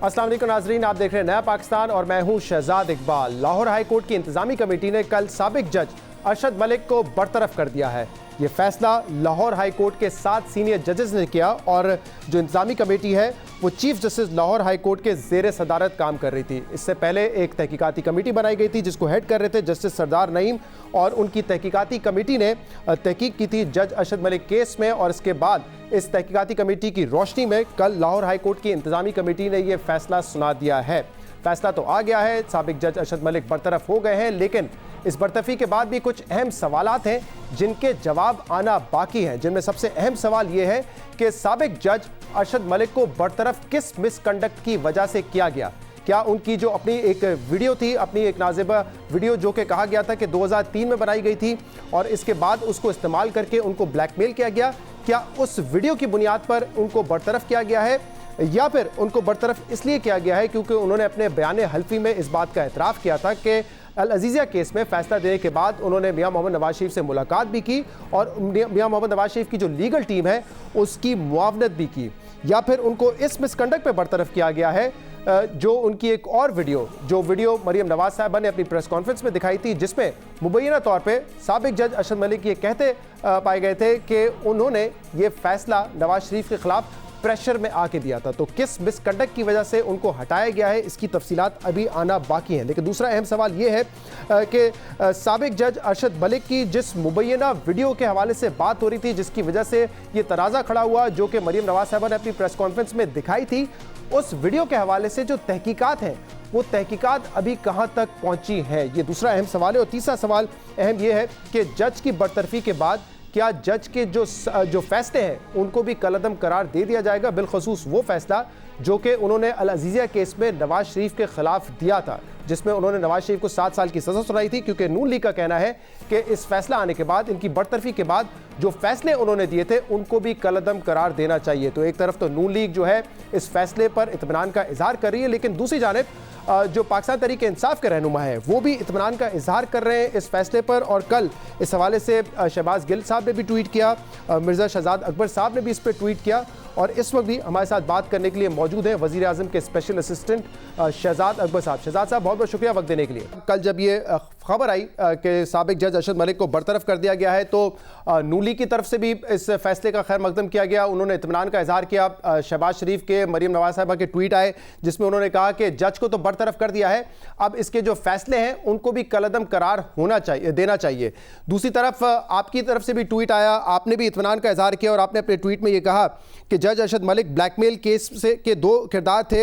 अस्सलाम वालेकुम नाजरीन, आप देख रहे हैं नया पाकिस्तान और मैं हूं शहजाद इकबाल। लाहौर हाई कोर्ट की इंतजामी कमेटी ने कल साबिक जज अरशद मलिक को बरतरफ कर दिया है। ये फैसला लाहौर हाई कोर्ट के 7 सीनियर जजेस ने किया और जो इंतजामी कमेटी है वो chief justice Lahore high court के ज़ेर सदारत काम कर रही थी। इससे पहले एक तहकीकाती कमेटी बनाई गई थी जिसको हेड कर रहे थे जस्टिस सरदार नईम, और उनकी तहकीकाती कमेटी ने तहकीक की थी जज अरशद मलिक केस में। और इसके बाद इस तहकीकाती कमेटी की रोशनी में कल लाहौर हाई कोर्ट की इंतजामी कमेटी ने यह फैसला सुना दिया है। फैसला तो आ गया है, साबिक जज अरशद मलिक बरतरफ हो गए हैं, लेकिन इस बरतरफी के बाद भी कुछ अहम सवालात हैं जिनके जवाब आना बाकी हैं। जिनमें सबसे अहम सवाल यह है कि साबिक जज अरशद मलिक को बरतरफ किस मिसकंडक्ट की वजह से किया गया। क्या उनकी जो अपनी एक वीडियो थी, अपनी एक नाज़िबा वीडियो जो कि कहा गया था कि 2003 में बनाई गई थी और इसके बाद उसको इस्तेमाल करके उनको ब्लैकमेल किया गया, क्या उस वीडियो की बुनियाद पर उनको बरतरफ किया गया है, या फिर उनको बरतरफ इसलिए किया गया है क्योंकि उन्होंने अपने बयान हल्फी में इस बात का एतराफ़ किया था कि अल अजीज़िया केस में फैसला देने के बाद उन्होंने मियां मोहम्मद नवाज शरीफ से मुलाकात भी की और मियां मोहम्मद नवाज शरीफ की जो लीगल टीम है उसकी मुआवनत भी की, या फिर उनको इस मिसकंडक्ट पे बरतरफ किया गया है जो उनकी एक और वीडियो मरियम नवाज साहबा ने अपनी प्रेस कॉन्फ्रेंस में दिखाई थी, जिसमें मुबैना तौर पे साबिक जज अरशद मलिक ये कहते पाए गए थे कि उन्होंने ये फैसला नवाज शरीफ के खिलाफ प्रेशर में आके दिया था। तो किस मिसकंडक्ट की वजह से उनको हटाया गया है, इसकी तफसीलात अभी आना बाकी हैं। लेकिन दूसरा अहम सवाल ये है कि साबिक जज अरशद मलिक की जिस मुबैना वीडियो के हवाले से बात हो रही थी, जिसकी वजह से ये तनाज़ा खड़ा हुआ, जो कि मरियम नवाज साहबा ने अपनी प्रेस कॉन्फ्रेंस में दिखाई थी, उस वीडियो के हवाले से जो तहकीकात हैं वो तहकीकात अभी कहाँ तक पहुँची है, ये दूसरा अहम सवाल है। और तीसरा सवाल अहम ये है कि जज की बरतरफी के बाद क्या जज के जो फैसले हैं उनको भी कलअदम करार दे दिया जाएगा, बिलखसूस वो फैसला जो कि उन्होंने अल अजीज़िया केस में नवाज शरीफ के खिलाफ दिया था, जिसमें उन्होंने नवाज शरीफ को 7 साल की सज़ा सुनाई थी, क्योंकि नून लीग का कहना है कि इस फैसला आने के बाद, इनकी बरतरफी के बाद जो फैसले उन्होंने दिए थे उनको भी कलअदम करार देना चाहिए। तो एक तरफ तो नून लीग जो है इस फैसले पर इत्मीनान का इजहार कर रही है, लेकिन दूसरी जानिब जो पाकिस्तान तहरीक इंसाफ के रहनुमा है वो भी इत्मीनान का इजहार कर रहे हैं इस फैसले पर। और कल इस हवाले से शहबाज गिल साहब ने भी ट्वीट किया, मिर्ज़ा शहजाद अकबर साहब ने भी इस पर ट्वीट किया, और इस वक्त भी हमारे साथ बात करने के लिए मौजूद हैं वज़ीर आज़म के स्पेशल असिस्टेंट शहजाद अकबर साहब। शहजाद साहब, बहुत बहुत शुक्रिया वक्त देने के लिए। कल जब ये खबर आई कि साबिक जज अरशद मलिक को बरतरफ कर दिया गया है, तो नून लीग की तरफ से भी इस फैसले का खैर मकदम किया गया, उन्होंने इत्मीनान का इजहार किया। शहबाज शरीफ के, मरियम नवाज साहबा के ट्वीट आए जिसमें उन्होंने कहा कि जज को तो बरतरफ कर दिया है, अब इसके जो फैसले हैं उनको भी कलअदम करार देना चाहिए। दूसरी तरफ आपकी तरफ से भी ट्वीट आया, आपने भी इत्मीनान का इजहार किया और आपने अपने ट्वीट में ये कहा कि जज अरशद मलिक ब्लैकमेल केस से के 2 किरदार थे,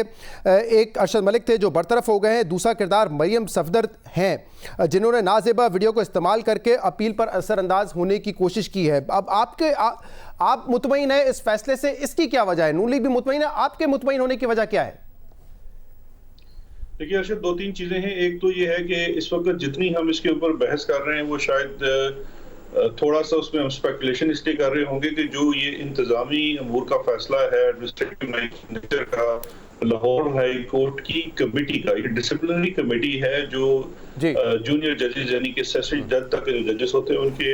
एक अरशद मलिक थे जो बरतरफ हो गए हैं, दूसरा किरदार मरियम सफदर हैं जिन्होंने नाजेबा वीडियो को इस्तेमाल करके अपील पर असरअंदाज होने की कोशिश की है। अब आप मुतमईन है इस फैसले से, इसकी क्या वजह है? नून लीग भी मुतमईन है, आपके मुतमईन होने की वजह क्या है? देखिए अर्शद, 2-3 चीजें हैं। एक तो ये है कि इस वक्त जितनी हम इसके ऊपर बहस कर रहे हैं वो शायद थोड़ा सा उसमें हम स्पेकुलेशन इसलिए कर रहे होंगे कि जो ये इंतजामी अमूर का फैसला है एडमिनिस्ट्रेटिव मैनेजर का, लाहौर हाई कोर्ट की कमेटी का, ये डिसिप्लिनरी कमेटी है जो जूनियर जजेस यानी कि सेशन जज तक के जो जजेस होते हैं उनके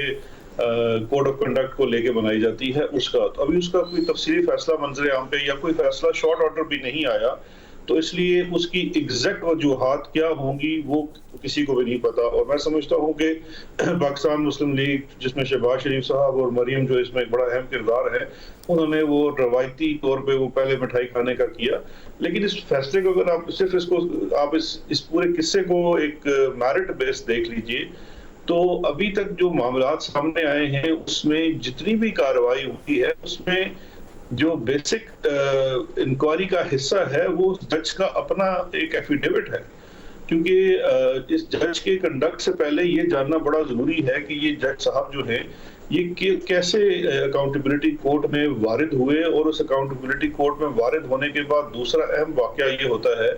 कोड ऑफ कंडक्ट को लेके बनाई जाती है उसका। तो अभी उसका कोई तफसीली फैसला मंजर आम पे या कोई फैसला शॉर्ट ऑर्डर भी नहीं आया, तो इसलिए उसकी एग्जैक्ट वजूहात क्या होंगी वो किसी को भी नहीं पता। और मैं समझता हूँ कि पाकिस्तान मुस्लिम लीग, जिसमें शहबाज शरीफ साहब और मरियम जो इसमें एक बड़ा अहम किरदार है, उन्होंने वो रवायती तौर पे वो पहले मिठाई खाने का किया। लेकिन इस फैसले को अगर आप सिर्फ आप इस पूरे किस्से को एक मेरिट बेस देख लीजिए, तो अभी तक जो मामलात सामने आए हैं उसमें जितनी भी कार्रवाई हुई है उसमें जो बेसिक इंक्वायरी का हिस्सा है वो जज का अपना एक एफिडेविट है, क्योंकि इस जज के कंडक्ट से पहले ये जानना बड़ा जरूरी है कि ये जज साहब जो हैं ये कैसे अकाउंटेबिलिटी कोर्ट में वारिद हुए, और उस अकाउंटेबिलिटी कोर्ट में वारिद होने के बाद दूसरा अहम वाकया ये होता है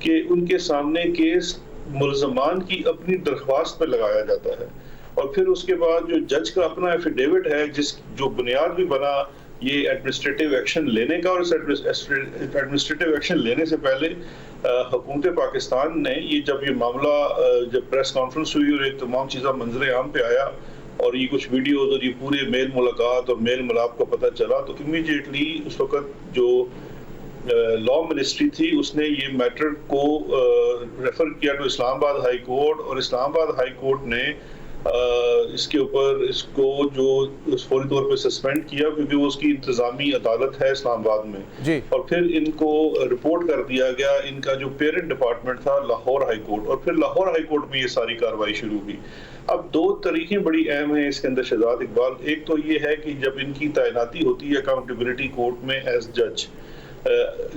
कि उनके सामने केस मुल्ज़मान की अपनी दरख्वास्त पर लगाया जाता है, और फिर उसके बाद जो जज का अपना एफिडेविट है जो बुनियाद भी बना ये एडमिनिस्ट्रेटिव एक्शन लेने का। और इस एडमिनिस्ट्रेटिव एक्शन लेने से पहले हुकूमत पाकिस्तान ने जब ये मामला जब प्रेस कॉन्फ्रेंस हुई और ये तमाम चीज़ा मंजर आम पे आया और ये कुछ वीडियोज और ये पूरे मेल मुलाकात और मेल मिलाप का पता चला, तो इमीडिएटली उस वक्त जो लॉ मिनिस्ट्री थी उसने ये मैटर को रेफर किया टू इस्लामाबाद हाई कोर्ट, और इस्लामाबाद हाई कोर्ट ने इसके ऊपर इसको जो फौरी तौर पे सस्पेंड किया, क्योंकि वो उसकी इंतजामी अदालत है इस्लामाबाद में जी। और फिर इनको रिपोर्ट कर दिया गया इनका जो पेरेंट डिपार्टमेंट था लाहौर हाई कोर्ट, और फिर लाहौर हाई कोर्ट में ये सारी कार्रवाई शुरू हुई। अब दो तरीके बड़ी अहम हैं इसके अंदर शहजाद इकबाल। एक तो ये है कि जब इनकी तैनाती होती है अकाउंटेबिलिटी कोर्ट में एज जज,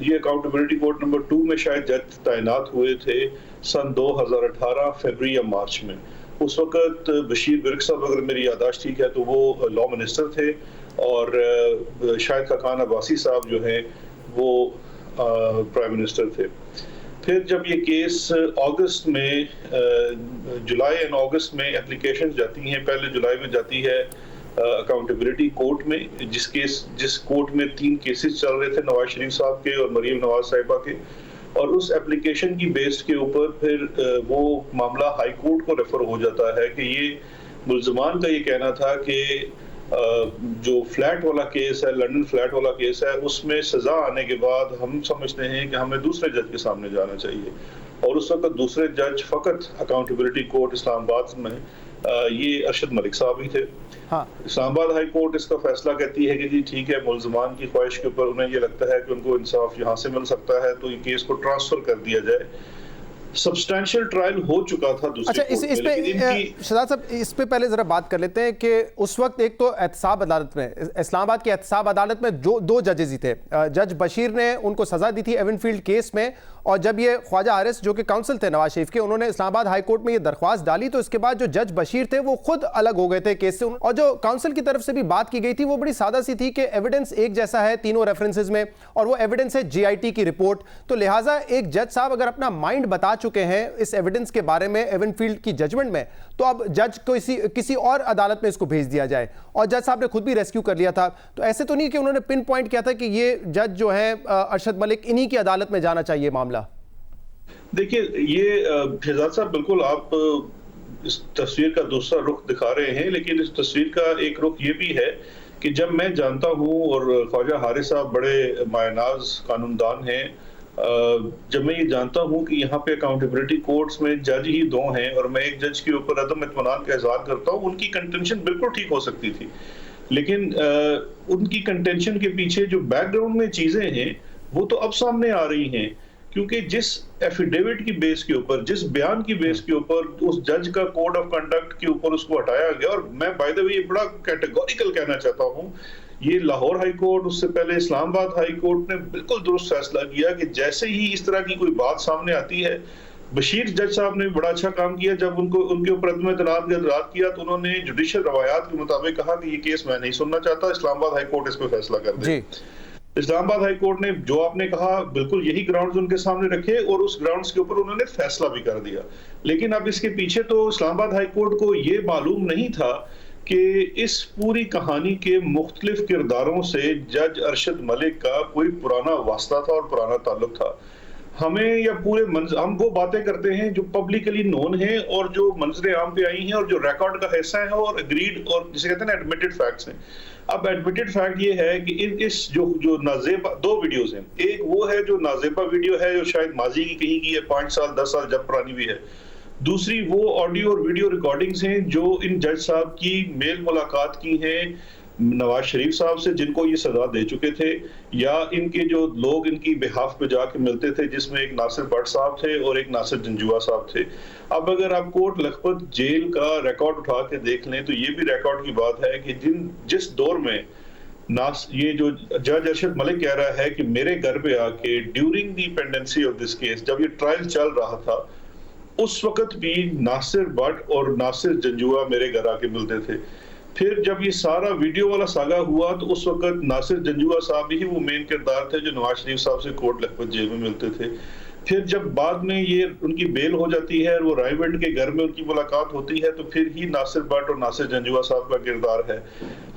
ये अकाउंटेबिलिटी कोर्ट नंबर 2 में शायद जज तैनात हुए थे सन 2018 फरवरी या मार्च में। उस वक्त बशीर बिर्क साहब, अगर मेरी यादाश्त ठीक है, तो वो लॉ मिनिस्टर थे, और शाहिद खाकान अब्बासी साहब जो हैं वो प्राइम मिनिस्टर थे। फिर जब ये केस अगस्त में, जुलाई एंड अगस्त में एप्लीकेशन जाती हैं, पहले जुलाई में जाती है अकाउंटेबिलिटी कोर्ट में, जिस कोर्ट में 3 केसेस चल रहे थे नवाज शरीफ साहब के और मरीम नवाज साहिबा के, और उस एप्लीकेशन की बेस के ऊपर फिर वो मामला हाई कोर्ट को रेफर हो जाता है कि ये मुल्ज़मान का ये कहना था कि जो फ्लैट वाला केस है, लंदन फ्लैट वाला केस है, उसमें सजा आने के बाद हम समझते हैं कि हमें दूसरे जज के सामने जाना चाहिए, और उस वक्त दूसरे जज फकत अकाउंटेबिलिटी कोर्ट इस्लामाबाद में ये अरशद मलिक साहब ही थे। हाँ। इस्लामाबाद हाई कोर्ट इसका फैसला कहती है कि जी ठीक है, मुल्ज़मान की ख्वाहिश के ऊपर उन्हें ये लगता है कि उनको इंसाफ यहाँ से मिल सकता है, तो ये केस को ट्रांसफर कर दिया जाए। सब्सटैंशियल ट्रायल हो चुका था दूसरे अच्छा, इस पे शहजाद साहब, इस पे पहले जरा बात कर लेते हैं कि उस वक्त एक तो एहतसाब अदालत में, इस्लामाबाद की एहतसाब अदालत में जो 2 जजेस ही थे, जज बशीर ने उनको सजा दी थी एवनफील्ड केस में, और जब ये ख्वाजा हारिस जो कि काउंसिल थे नवाज शरीफ के, उन्होंने इस्लामाबाद हाई कोर्ट में ये दरख्वास्त डाली, तो इसके बाद जो जज बशीर थे वो खुद अलग हो गए थे केस से, और जो काउंसिल की तरफ से भी बात की गई थी वो बड़ी सादा सी थी कि एविडेंस एक जैसा है तीनों रेफरेंसेज में, और वो एविडेंस है GIT की रिपोर्ट। तो लिहाजा एक जज साहब अगर अपना माइंड बता चुके हैं इस एविडेंस के बारे में एवनफील्ड की जजमेंट में, तो अब जज को किसी और अदालत में इसको भेज दिया जाए, और जज साहब ने खुद भी रेस्क्यू कर लिया था। तो ऐसे तो नहीं कि उन्होंने पिन पॉइंट किया था कि ये जज जो है अरशद मलिक, इन्हीं की अदालत में जाना चाहिए मामला। देखिए, ये शहजाद साहब बिल्कुल आप इस तस्वीर का दूसरा रुख दिखा रहे हैं, लेकिन इस तस्वीर का एक रुख ये भी है कि जब मैं जानता हूँ, और ख्वाजा हारिस साहब बड़े मायनाज कानूनदान हैं, जब मैं ये जानता हूँ कि यहाँ पे अकाउंटेबिलिटी कोर्ट्स में जज ही 2 हैं और मैं एक जज के ऊपर अदम इत्मीनान का इजहार करता हूँ, उनकी कंटेंशन बिल्कुल ठीक हो सकती थी, लेकिन उनकी कंटेंशन के पीछे जो बैकग्राउंड में चीजें हैं वो तो अब सामने आ रही हैं, क्योंकि जिस एफिडेविट की बेस के ऊपर, जिस बयान की बेस के ऊपर उस जज का कोड ऑफ कंडक्ट के ऊपर उसको हटाया गया, और मैं बाय द वे ये बड़ा कैटेगोरिकल कहना चाहता हूँ, ये लाहौर हाई कोर्ट, उससे पहले इस्लामाबाद हाई कोर्ट ने बिल्कुल दुरुस्त फैसला किया कि जैसे ही इस तरह की कोई बात सामने आती है, बशीर जज साहब ने बड़ा अच्छा काम किया, जब उनके ऊपर अदम इत्मीनान का इजहार किया तो उन्होंने जुडिशियल रवायात के मुताबिक कहा कि ये केस मैं नहीं सुनना चाहता, इस्लामाबाद हाई कोर्ट इस पर फैसला कर दे। इस्लामाबाद हाई कोर्ट ने जो आपने कहा बिल्कुल यही ग्राउंड्स उनके सामने रखे, और उस ग्राउंड्स के ऊपर उन्होंने फैसला भी कर दिया। लेकिन अब इसके पीछे तो इस्लामाबाद हाई कोर्ट को ये मालूम नहीं था कि इस पूरी कहानी के मुख्तलिफ किरदारों से जज अरशद मलिक का कोई पुराना वास्ता था और पुराना ताल्लुक था। हमें या पूरे हम वो बातें करते हैं जो पब्लिकली नोन है और जो मंजर आम पे आई हैं और जो रिकॉर्ड का हिस्सा है और अग्रीड और जिसे कहते हैं ना एडमिटेड फैक्ट्स हैं। अब एडमिटेड फैक्ट ये है कि इस जो नाजेबा 2 वीडियोस हैं, एक वो है जो नाजेबा वीडियो है जो शायद माजी की कहीं की है, 5 साल 10 साल जब पुरानी भी है। दूसरी वो ऑडियो और वीडियो रिकॉर्डिंग्स हैं जो इन जज साहब की मेल मुलाकात की हैं नवाज शरीफ साहब से, जिनको ये सजा दे चुके थे, या इनके जो लोग इनकी बिहाफ पे जाके मिलते थे, जिसमें एक नासिर भट्ट साहब थे और एक नासिर जंजुआ साहब थे। अब अगर आप कोट लखपत जेल का रिकॉर्ड उठा के देख लें तो ये भी रिकॉर्ड की बात है कि जिस दौर में ये जो जज अरशद मलिक कह रहा है कि मेरे घर पे आके during the pendency of this case, जब ये ट्रायल चल रहा था, उस वक्त भी नासिर भट्ट और नासिर जंजुआ मेरे घर आके मिलते थे। फिर जब ये सारा वीडियो वाला सागा हुआ तो उस वक्त नासिर जंजुआ साहब ही वो मेन किरदार थे जो नवाज शरीफ साहब से कोट लखपत जेल में मिलते थे। फिर जब बाद में ये उनकी बेल हो जाती है और वो रायवेंड के घर में उनकी मुलाकात होती है तो फिर ही नासिर भट्ट और नासिर जंजुआ साहब का किरदार है।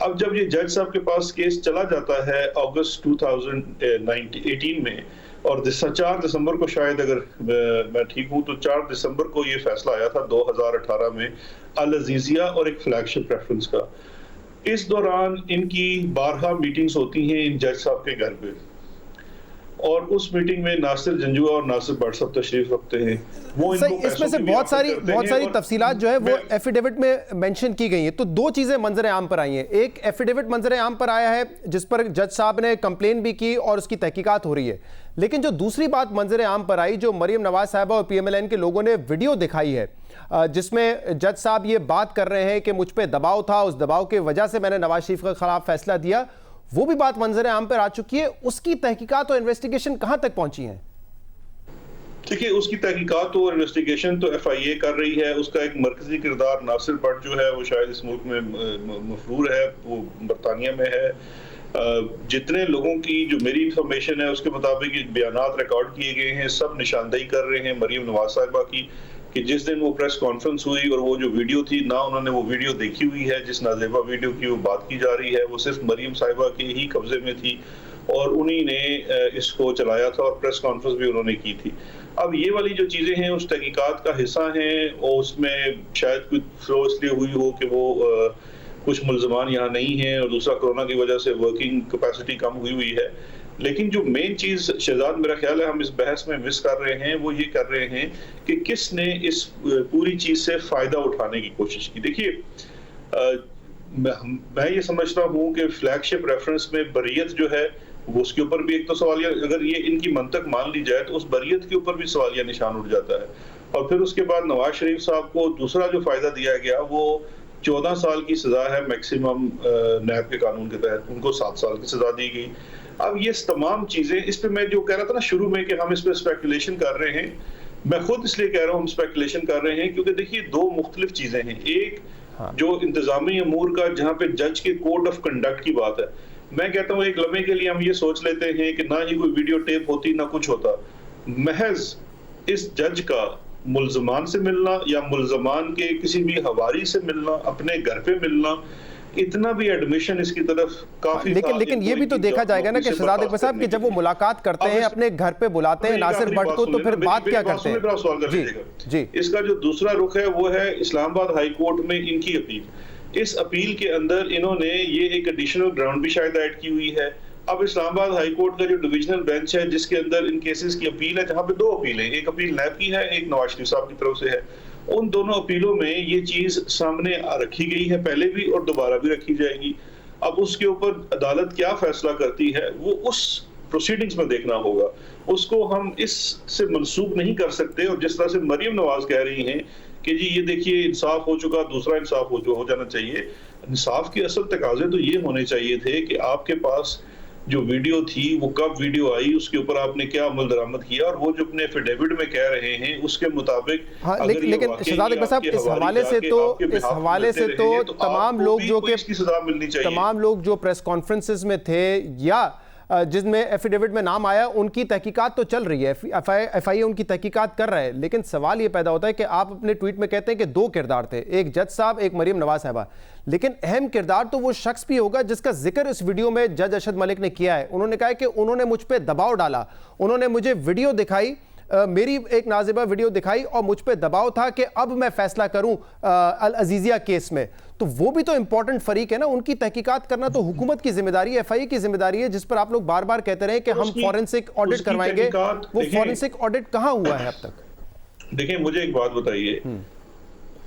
अब जब ये जज साहब के पास केस चला जाता है अगस्त 2018 में, और 4 दिसंबर को शायद, अगर मैं ठीक हूं तो 4 दिसंबर को ये फैसला आया था 2018 में अल अजीजिया और एक फ्लैगशिप रेफरेंस का। इस दौरान इनकी 12 मीटिंग्स होती हैं इन जज साहब के घर पे, और उस मीटिंग में नासिर जंजुआ और नासिर भट्ट साहब तशरीफ रखते हैं। वो इसमें से बहुत सारी तफसीलात जो है वो एफिडेविट में मेंशन की गई हैं। तो दो चीजें मंजर आम पर आई हैं। एक एफिडेविट मंजर आम पर आया है जिस पर जज साहब ने कंप्लेन भी की और उसकी तहकीकात हो रही है, लेकिन जो दूसरी बात मंजर आम पर आई, जो मरियम नवाज साहबा और PMLN के लोगों ने वीडियो दिखाई है जिसमें जज साहब ये बात कर रहे हैं कि मुझ पे दबाव था, उस दबाव की वजह से मैंने नवाज शरीफ के खिलाफ फैसला दिया, वो भी बात मंजर आम पर आ चुकी है। उसकी तहकीकात और इन्वेस्टिगेशन कहां तक पहुंची है? देखिए, उसकी तहकीकात और इन्वेस्टिगेशन तो FIA कर रही है। उसका एक मरकजी किरदार नासिर भट्ट जो है वो शायद इस मुल्क में मफरूर है, वो बरतानिया में है। जितने लोगों की जो मेरी इंफॉर्मेशन है उसके मुताबिक बयानात रिकॉर्ड किए गए हैं, सब निशानदेही कर रहे हैं मरियम नवाज साहिबा की कि जिस दिन वो प्रेस कॉन्फ्रेंस हुई और वो जो वीडियो थी ना उन्होंने वो वीडियो देखी हुई है, जिस नाजेबा वीडियो की वो बात की जा रही है वो सिर्फ मरियम साहिबा के ही कब्जे में थी और उन्हीं ने इसको चलाया था और प्रेस कॉन्फ्रेंस भी उन्होंने की थी। अब ये वाली जो चीजें हैं उस तहकीकात का हिस्सा हैं और उसमें शायद कुछ फ्लो इसलिए हुई हो कि वो कुछ मुल्ज़मान यहाँ नहीं है और दूसरा कोरोना की वजह से वर्किंग कैपेसिटी कम हुई है। लेकिन जो मेन चीज शहजाद मेरा ख्याल है हम इस बहस में मिस कर रहे हैं वो ये कर रहे हैं कि किसने इस पूरी चीज से फायदा उठाने की कोशिश की। देखिए, मैं ये समझता हूँ कि फ्लैगशिप रेफरेंस में बरियत जो है वो उसके ऊपर भी एक तो सवालिया, अगर ये इनकी मंतक मान ली जाए तो उस बरियत के ऊपर भी सवालिया निशान उठ जाता है। और फिर उसके बाद नवाज शरीफ साहब को दूसरा जो फायदा दिया गया वो 14 साल की सजा है मैक्सिमम नैब के कानून के तहत, उनको 7 साल की सजा दी गई। अब ये तमाम चीजें, इस पे मैं जो कह रहा था ना शुरू में कि हम इस पे स्पेकुलेशन कर रहे हैं, मैं खुद इसलिए कह रहा हूँ हम स्पेकुलेशन कर रहे हैं क्योंकि देखिए दो मुख्तलिफ चीजें हैं। एक जो इंतजामी अमूर का जहाँ पे जज के कोड ऑफ कंडक्ट की बात है, मैं कहता हूँ एक लम्हे के लिए हम ये सोच लेते हैं कि ना ही कोई वीडियो टेप होती ना कुछ होता, महज इस जज का मुल्जमान से मिलना या मुल्जमान के किसी भी हवारी से मिलना, अपने घर पे मिलना, इतना भी एडमिशन इसकी तरफ काफी। लेकिन ये भी तो देखा जाएगा ना कि शहजाद इकबाल साहब कि जब वो मुलाकात करते हैं, अपने घर पे बुलाते हैं नासिर भट्ट को, तो फिर बात क्या करते हैं? जी, इसका जो दूसरा रुख है वो है इस्लामाबाद हाई कोर्ट में इनकी अपील। इस अपील के अंदर इन्होंने ये एक एडिशनल ग्राउंड भी शायद ऐड की हुई है। अब इस्लामाबाद हाई कोर्ट का जो डिविजनल बेंच है जिसके अंदर इन केसेस की अपील है, जहां पे दो अपील है, एक अपील नैब की है, एक नवाज शरीफ साहब की तरफ से है, उन दोनों अपीलों में ये चीज सामने रखी गई है पहले भी और दोबारा भी रखी जाएगी। अब उसके ऊपर अदालत क्या फैसला करती है वो उस प्रोसीडिंग्स में देखना होगा, उसको हम इससे मंसूब नहीं कर सकते। और जिस तरह से मरियम नवाज कह रही हैं कि जी ये देखिए इंसाफ हो चुका, दूसरा इंसाफ हो जाना चाहिए, इंसाफ के असल तकाजे तो ये होने चाहिए थे कि आपके पास जो वीडियो थी वो कब वीडियो आई, उसके ऊपर आपने क्या अमल दरामद किया, और वो जो अपने एफिडेविट में कह रहे हैं उसके मुताबिक। लेकिन शहजाद इकबाल साहब इस हवाले से तो तमाम लोग जो कि सजा मिलनी चाहिए, तमाम लोग जो प्रेस कॉन्फ्रेंसेस में थे या जिसमें एफिडेविट में नाम आया उनकी तहकीकात तो चल रही है, FIA उनकी तहकीकात कर रहा है। लेकिन सवाल ये पैदा होता है कि आप अपने ट्वीट में कहते हैं कि दो किरदार थे, एक जज साहब एक मरियम नवाज साहबा, लेकिन अहम किरदार तो वो शख्स भी होगा जिसका जिक्र इस वीडियो में जज अरशद मलिक ने किया है। उन्होंने कहा है कि उन्होंने मुझ पर दबाव डाला, उन्होंने मुझे वीडियो दिखाई, मेरी एक नाजिबा वीडियो दिखाई और मुझ पे दबाव था कि अब मैं फैसला करूं अल अजीजिया केस में। तो वो भी तो इंपॉर्टेंट फरीक है ना, उनकी तहकीकात करना तो हुकूमत की जिम्मेदारी है, FIA की जिम्मेदारी है, जिस पर आप लोग बार बार कहते रहे कि हम फॉरेंसिक ऑडिट करवाएंगे। वो फॉरेंसिक ऑडिट कहां हुआ है अब तक? देखिए मुझे एक बात बताइए,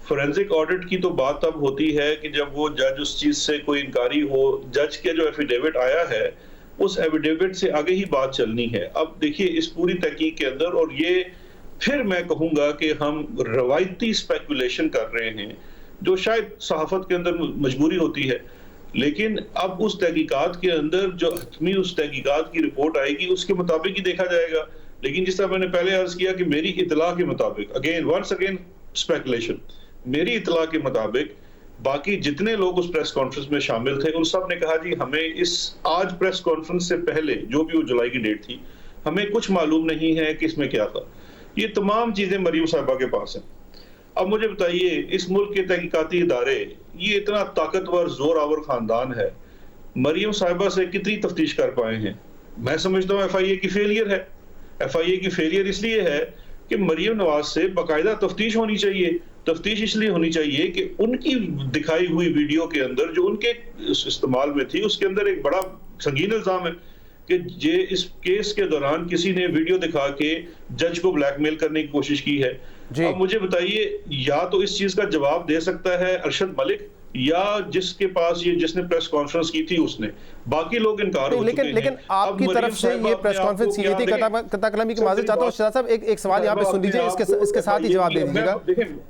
फॉरेंसिक ऑडिट की तो बात तब होती है कि जब वो जज उस चीज से कोई इंकारी हो। जज के जो एफिडेविट आया है उस एफिडेविट से आगे ही बात चलनी है। अब देखिए इस पूरी तहकीक के अंदर, और ये फिर मैं कहूंगा कि हम रवायती स्पेकुलेशन कर रहे हैं जो शायद सहाफत के अंदर मजबूरी होती है, लेकिन अब उस तहकीकात के अंदर जो हतमी उस तहकीकात की रिपोर्ट आएगी उसके मुताबिक ही देखा जाएगा। लेकिन जिस तरह मैंने पहले अर्ज किया कि मेरी इतला के मुताबिक, वंस अगेन स्पेकुलेशन, मेरी इतला के मुताबिक बाकी जितने लोग उस प्रेस कॉन्फ्रेंस में शामिल थे उन सब ने कहा जी हमें इस आज प्रेस कॉन्फ्रेंस से पहले जो भी वो जुलाई की डेट थी हमें कुछ मालूम नहीं है कि इसमें क्या था। ये तमाम चीजें मरियम साहिबा के पास हैं। अब मुझे बताइए, इस मुल्क के तहकीकाती इदारे, ये इतना ताकतवर जोर आवर खानदान है, मरियम साहिबा से कितनी तफ्तीश कर पाए हैं? मैं समझता हूँ FIA की फेलियर है। FIA की फेलियर इसलिए है कि मरियम नवाज से बाकायदा तफ्तीश होनी चाहिए। तफ्तीश इसलिए होनी चाहिए कि उनकी दिखाई हुई वीडियो के अंदर जो उनके इस्तेमाल में थी उसके अंदर एक बड़ा संगीन इल्जाम है कि ये इस केस के दौरान किसी ने वीडियो दिखा के जज को ब्लैकमेल करने की कोशिश की है। अब मुझे बताइए, या तो इस चीज का जवाब दे सकता है अरशद मलिक, या जिसके पास ये जिसने प्रेस कॉन्फ्रेंस की थी उसने। बाकी लोग इनकार हो चुके हैं। लेकिन आपकी तरफ से ये प्रेस कॉन्फ्रेंस की थी, कता कलामी की माजरत चाहता हूं शहजाद साहब, एक सवाल यहाँ पे सुन लीजिए, इसके साथ ही जवाब दे दीजिएगा,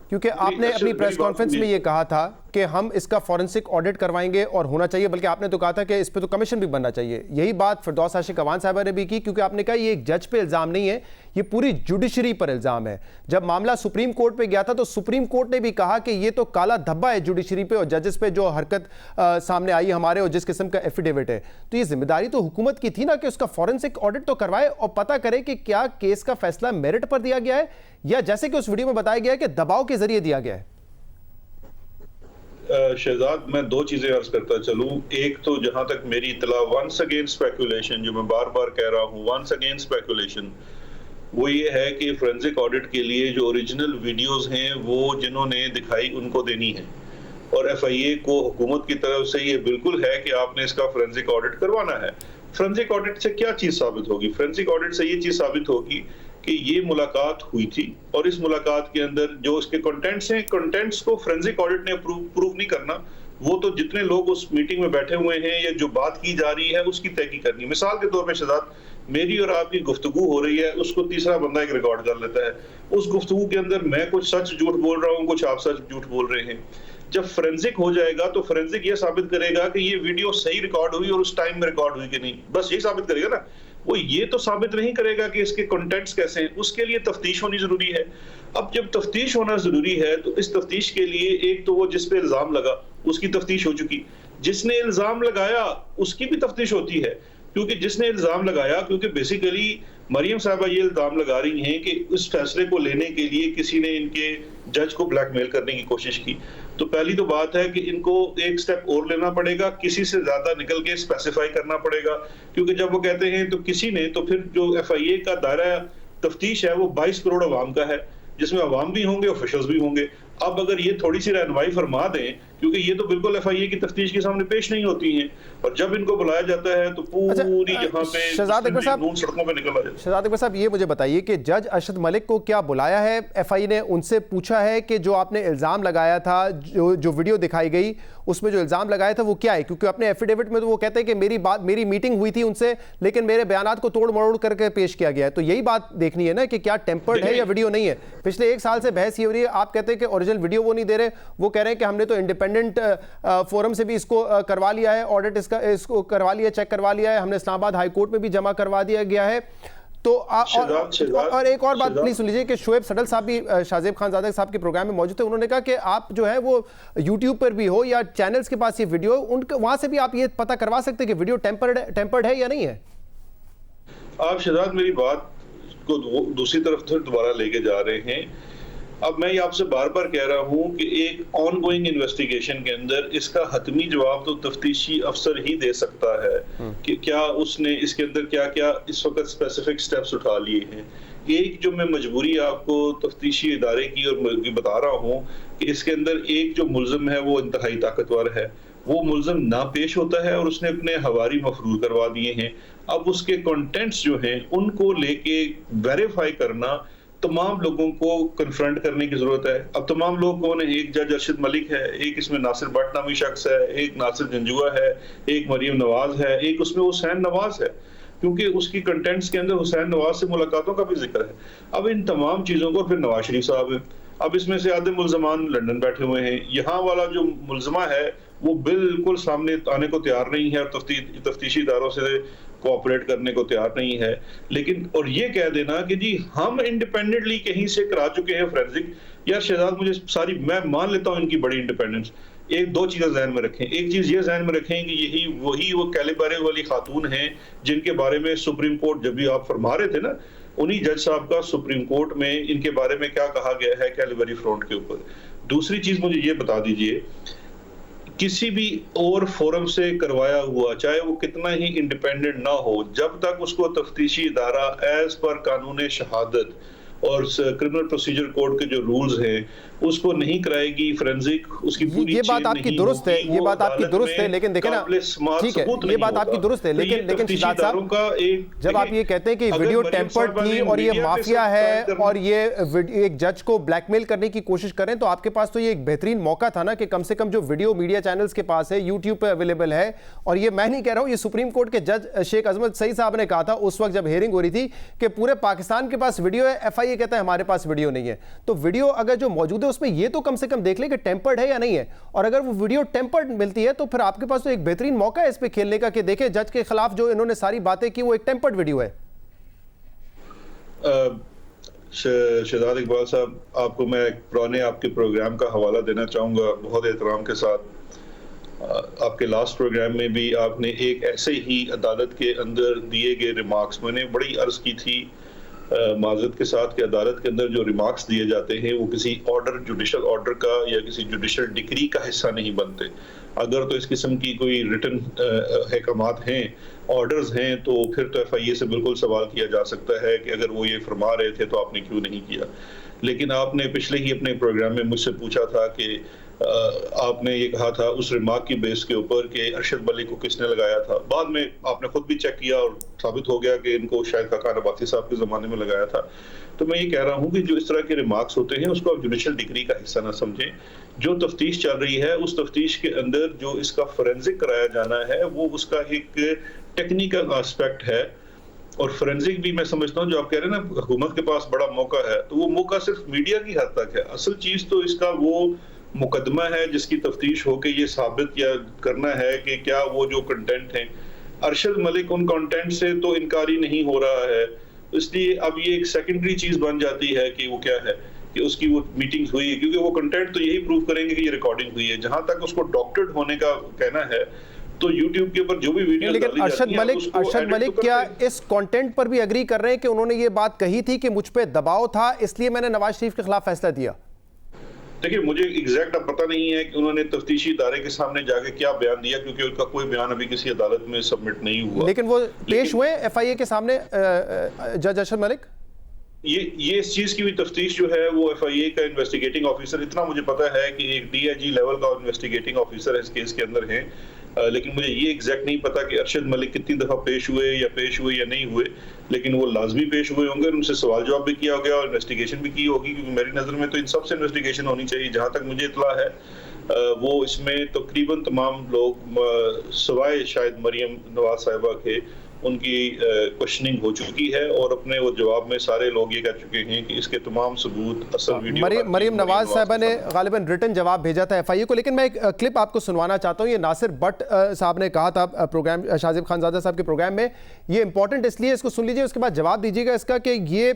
क्योंकि आपने अपनी प्रेस कॉन्फ्रेंस में ये कहा था कि हम इसका फॉरेंसिक ऑडिट करवाएंगे और होना चाहिए, बल्कि आपने तो कहा था कि इस पे तो कमीशन भी बनना चाहिए। यही बात फिरदौस आशिक अवान साहबा ने भी की, क्योंकि आपने कहा ये एक जज पे इल्जाम नहीं है, ये पूरी जुडिशरी पर इल्जाम है। जब मामला सुप्रीम कोर्ट पे गया था तो सुप्रीम कोर्ट ने भी कहा कि ये तो काला धब्बा है जुडिशरी पे और जजेस पे जो हरकत सामने आई हमारे और जिस किस्म का एफिडेविट है। तो ये जिम्मेदारी तो हुकूमत की थी ना कि उसका फॉरेंसिक ऑडिट तो करवाए और पता करे कि क्या केस का फैसला मेरिट पर दिया गया है या जैसे कि उस वीडियो में बताया गया है कि दबाव के जरिए दिया गया है। शहजाद, मैं दो चीजें अर्ज करता चलूं। एक तो जहां तक मेरी इतला, वंस अगेन स्पेकुलेशन, जो मैं बार बार कह रहा हूं, वंस अगेन स्पेकुलेशन, वो ये है कि फोरेंसिक ऑडिट के लिए जो ओरिजिनल वीडियोस हैं वो जिन्होंने दिखाई उनको देनी है, और एफआईए को हुकूमत की तरफ से ये बिल्कुल है कि आपने इसका फोरेंसिक ऑडिट करवाना है। फोरेंसिक ऑडिट से क्या चीज साबित होगी? फोरेंसिक ऑडिट से ये चीज साबित होगी कि ये मुलाकात हुई थी और इस मुलाकात के अंदर जो उसके कंटेंट्स हैं, कंटेंट्स को फोरेंसिक ऑडिट ने प्रूव नहीं करना, वो तो जितने लोग उस मीटिंग में बैठे हुए हैं या जो बात की जा रही है उसकी तहकीक करनी। मिसाल के तौर पे शहजाद, मेरी और आपकी गुफ्तगू हो रही है, उसको तीसरा बंदा एक रिकॉर्ड कर लेता है। उस गुफ्तगू के अंदर मैं कुछ सच झूठ बोल रहा हूँ, कुछ आप सच झूठ बोल रहे हैं। जब फोरेंसिक हो जाएगा तो फोरेंसिक ये साबित करेगा कि ये वीडियो सही रिकॉर्ड हुई और उस टाइम में रिकॉर्ड हुई कि नहीं, बस यही साबित करेगा ना। वो ये तो साबित नहीं करेगा कि इसके कंटेंट्स कैसे हैं। उसके लिए तफ्तीश होनी जरूरी है। अब जब तफ्तीश होना जरूरी है तो इस तफ्तीश के लिए एक तो वो जिस पे इल्जाम लगा उसकी तफ्तीश हो चुकी, जिसने इल्जाम लगाया उसकी भी तफ्तीश होती है, क्योंकि जिसने इल्जाम लगाया, क्योंकि बेसिकली मरियम साहबा ये इल्जाम लगा रही हैं कि उस फैसले को लेने के लिए किसी ने इनके जज को ब्लैकमेल करने की कोशिश की। तो पहली तो बात है कि इनको एक स्टेप और लेना पड़ेगा, किसी से ज्यादा निकल के स्पेसिफाई करना पड़ेगा, क्योंकि जब वो कहते हैं तो किसी ने, तो फिर जो एफआईए का दायरा तफ्तीश है वो 22 करोड़ अवाम का है, जिसमें अवाम भी होंगे, ऑफिशियल्स भी होंगे। अब अगर ये थोड़ी सी रहनुमाई फरमा दें, क्योंकि ये तो बिल्कुल एफआईए की तफ्तीश के सामने पेश नहीं होती हैं, और जब इनको बुलाया जाता है तो पूरी यहाँ पे शहजाद अकबर साहब सड़कों पे निकल आ जाए। शहजाद अकबर साहब, ये मुझे बताइए कि जज अरशद मलिक को क्या बुलाया है एफआईए ने? उनसे पूछा है कि जो आपने इल्जाम लगाया था, जो वीडियो दिखाई गई उसमें जो इल्जाम लगाया था वो क्या है? क्योंकि अपने एफिडेविट में तो वो कहते हैं कि मेरी मीटिंग हुई थी उनसे, लेकिन मेरे बयानात को तोड़ मरोड़ करके पेश किया गया है। तो यही बात देखनी है ना कि क्या टेम्पर्ड है या वीडियो नहीं है। पिछले 1 साल से बहस ये हो रही है, आप कहते हैं कि ओरिजिनल वीडियो वो नहीं दे रहे, वो कह रहे हैं कि हमने तो इंडिपेंडेंट फोरम से भी इसको करवा लिया है, ऑडिट इसको करवा लिया, चेक करवा लिया है, हमने इस्लामाबाद हाई कोर्ट में भी जमा करवा दिया गया है। तो और एक और बात प्लीज सुन लीजिए कि शोएब सडल साहब भी शाहजेब खानजादा साहब के प्रोग्राम में मौजूद थे। उन्होंने कहा कि आप जो है वो यूट्यूब पर भी हो या चैनल्स के पास ये वीडियो, उनके वहां से भी आप ये पता करवा सकते हैं कि वीडियो टेम्पर्ड है या नहीं है। आप शहजाद मेरी बात को दूसरी तरफ दोबारा लेके जा रहे हैं। अब मैं ये आपसे बार बार कह रहा हूं कि एक ऑनगोइंग इन्वेस्टिगेशन के अंदर इसका हतमी जवाब तो तफ्तीशी अफसर ही दे सकता है कि क्या उसने इसके अंदर क्या क्या इस वक्त स्पेसिफिक स्टेप्स उठा लिए हैं। एक जो मैं मजबूरी आपको तफ्तीशी इदारे की और बता रहा हूं कि इसके अंदर एक जो मुल्जिम है वो इंतहाई ताकतवर है, वो मुल्जिम ना पेश होता है और उसने अपने हवारी मफरूर करवा दिए हैं। अब उसके कंटेंट्स जो हैं उनको लेके वेरीफाई करना तमाम लोगों को कन्फ्रंट करने की जरूरत है। अब तमाम लोग कौन है? एक जज अरशद मलिक है, एक इसमें नासिर भट्ट नामी शख्स है, एक नासिर जंजुआ है, एक मरियम नवाज है, एक उसमें हुसैन नवाज है, क्योंकि उसकी कंटेंट्स के अंदर हुसैन नवाज से मुलाकातों का भी जिक्र है। अब इन तमाम चीजों को, फिर नवाज शरीफ साहब है। अब इसमें से आधे मुल्जमान लंदन बैठे हुए हैं, यहाँ वाला जो मुल्जमा है वो बिल्कुल सामने आने को तैयार नहीं है और तफ्तीशी इदारों से कोऑपरेट करने को तैयार नहीं है। लेकिन और ये कह देना कि जी हम इंडिपेंडेंटली कहीं से करा चुके हैं फोरेंसिक, यार शहजाद मुझे सारी, मैं मान लेता हूँ इनकी बड़ी इंडिपेंडेंस। एक दो चीजें ज़हन में रखें। एक चीज ये ज़हन में रखें कि यही वही वो कैलिबरे वाली खातून हैं जिनके बारे में सुप्रीम कोर्ट, जब भी आप फरमा रहे थे ना, उन्हीं जज साहब का सुप्रीम कोर्ट में इनके बारे में क्या कहा गया है कैलिबरी फ्रंट के ऊपर। दूसरी चीज मुझे ये बता दीजिए, किसी भी और फोरम से करवाया हुआ, चाहे वो कितना ही इंडिपेंडेंट ना हो, जब तक उसको तफ्तीशी इदारा एज पर कानून शहादत और क्रिमिनल प्रोसीजर कोड के जो रूल्स हैं उसको नहीं कराएगी फोरेंसिक, उसकी पूरी ये बात आपकी दुरुस्त है, ये बात आपकी दुरुस्त है, लेकिन देखें ना, ठीक है, ये बात आपकी दुरुस्त है, लेकिन शहजाद साहब, जब आप ये कहते हैं कि वीडियो टेम्पर्ड थी और ये माफिया है और ये एक जज को ब्लैकमेल करने की कोशिश करें, तो आपके पास तो ये एक बेहतरीन मौका था ना कि कम से कम जो वीडियो मीडिया चैनल्स के पास है, यूट्यूब पे अवेलेबल है, और ये मैं नहीं कह रहा हूं, ये सुप्रीम कोर्ट के जज शेख अजमत सईद साहब ने कहा था उस वक्त जब हियरिंग हो रही थी कि पूरे पाकिस्तान के पास वीडियो है, एफआईए कहता है हमारे पास वीडियो नहीं है। तो वीडियो अगर जो मौजूद है उसमें ये तो कम से कम देख ले कि टेम्पर्ड है या नहीं है, और अगर वो वीडियो टेम्पर्ड मिलती है तो फिर आपके पास तो एक बेहतरीन मौका है इस पे खेलने का कि देखें जज के खिलाफ जो इन्होंने सारी बातें की वो एक टेम्पर्ड वीडियो है। शहजाद इकबाल साहब, आपको मैं पुराने आपके प्रोग्राम का हवाला देना चाहूंगा बहुत एहतराम के साथ। आपके लास्ट प्रोग्राम में भी आपने एक ऐसे ही अदालत के अंदर दिए गए रिमार्क्स, मैंने बड़ी अर्ज की थी माजरत के साथ कि अदालत के अंदर जो रिमार्क्स दिए जाते हैं वो किसी ऑर्डर, जुडिशल ऑर्डर का या किसी जुडिशल डिक्री का हिस्सा नहीं बनते। अगर तो इस किस्म की कोई रिटन अहकामात हैं, ऑर्डर्स हैं, तो फिर तो एफआईए से बिल्कुल सवाल किया जा सकता है कि अगर वो ये फरमा रहे थे तो आपने क्यों नहीं किया। लेकिन आपने पिछले ही अपने प्रोग्राम में मुझसे पूछा था कि आपने ये कहा था उस रिमार्क की बेस के ऊपर कि अरशद मलिक को किसने लगाया था। बाद में आपने खुद भी चेक किया और साबित हो गया कि इनको शायद खाकान अब्बासी साहब के ज़माने में लगाया था। तो मैं ये कह रहा हूँ कि जो इस तरह के रिमार्क्स होते हैं उसको आप जुडिशल डिग्री का हिस्सा ना समझें। जो तफ्तीश चल रही है उस तफ्तीश के अंदर जो इसका फोरेंसिक कराया जाना है वो उसका एक टेक्निकल एस्पेक्ट है, और फोरेंसिक भी मैं समझता हूँ जो आप कह रहे हैं ना हुकूमत के पास बड़ा मौका है, तो वो मौका सिर्फ मीडिया की हद तक है। असल चीज तो इसका वो मुकदमा है जिसकी तफ्तीश होके ये साबित या करना है कि क्या वो जो कंटेंट है, अरशद मलिक उन कंटेंट से तो इनकारी नहीं हो रहा है, इसलिए अब ये एक सेकेंडरी चीज बन जाती है कि वो क्या है कि उसकी वो मीटिंग्स हुई है, क्योंकि वो कंटेंट तो यही प्रूव करेंगे कि ये रिकॉर्डिंग हुई है। जहां तक उसको डॉक्टर्ड होने का कहना है तो YouTube के ऊपर जो भी वीडियो, लेकिन अरशद मलिक क्या इस कंटेंट पर भी एग्री कर रहे हैं कि उन्होंने ये बात कही थी कि मुझ पे दबाव था इसलिए मैंने नवाज शरीफ के खिलाफ फैसला दिया? देखिए, मुझे एग्जैक्ट अब पता नहीं है कि उन्होंने तफ्तीशी इदारे के सामने जाके क्या बयान दिया, क्योंकि उनका कोई बयान अभी किसी अदालत में सबमिट नहीं हुआ। लेकिन वो पेश हुए एफआईए के सामने जज अरशद मलिक? ये इस चीज की भी तफ्तीश जो है वो एफआईए का इन्वेस्टिगेटिंग ऑफिसर, इतना मुझे पता है कि एक डीआईजी लेवल का इन्वेस्टिगेटिंग ऑफिसर इस केस के अंदर है, लेकिन मुझे ये एग्जैक्ट नहीं पता कि अरशद मलिक कितनी दफा पेश हुए या नहीं हुए, लेकिन वो लाजमी पेश हुए होंगे, उनसे सवाल जवाब भी किया गया और इन्वेस्टिगेशन भी की होगी, क्योंकि मेरी नजर में तो इन सबसे इन्वेस्टिगेशन होनी चाहिए। जहां तक मुझे इतला है वो इसमें तकरीबन तमाम लोग सिवाय शायद मरियम नवाज साहिबा के उनकी क्वेश्चनिंग हो चुकी है और अपने वो जवाब में सारे लोग ये कह चुके हैं कि इसके तमाम सबूत असल वीडियो मरियम नवाज साहिबा ने गालिबन रिटन जवाब भेजा था एफआईए को। लेकिन मैं एक क्लिप आपको सुनवाना चाहता हूँ। ये नासिर भट्ट साहब ने कहा था प्रोग्राम, शाहजेब खानजादा साहब के प्रोग्राम में, ये इंपॉर्टेंट इसलिए, इसको सुन लीजिए, उसके बाद जवाब दीजिएगा इसका कि ये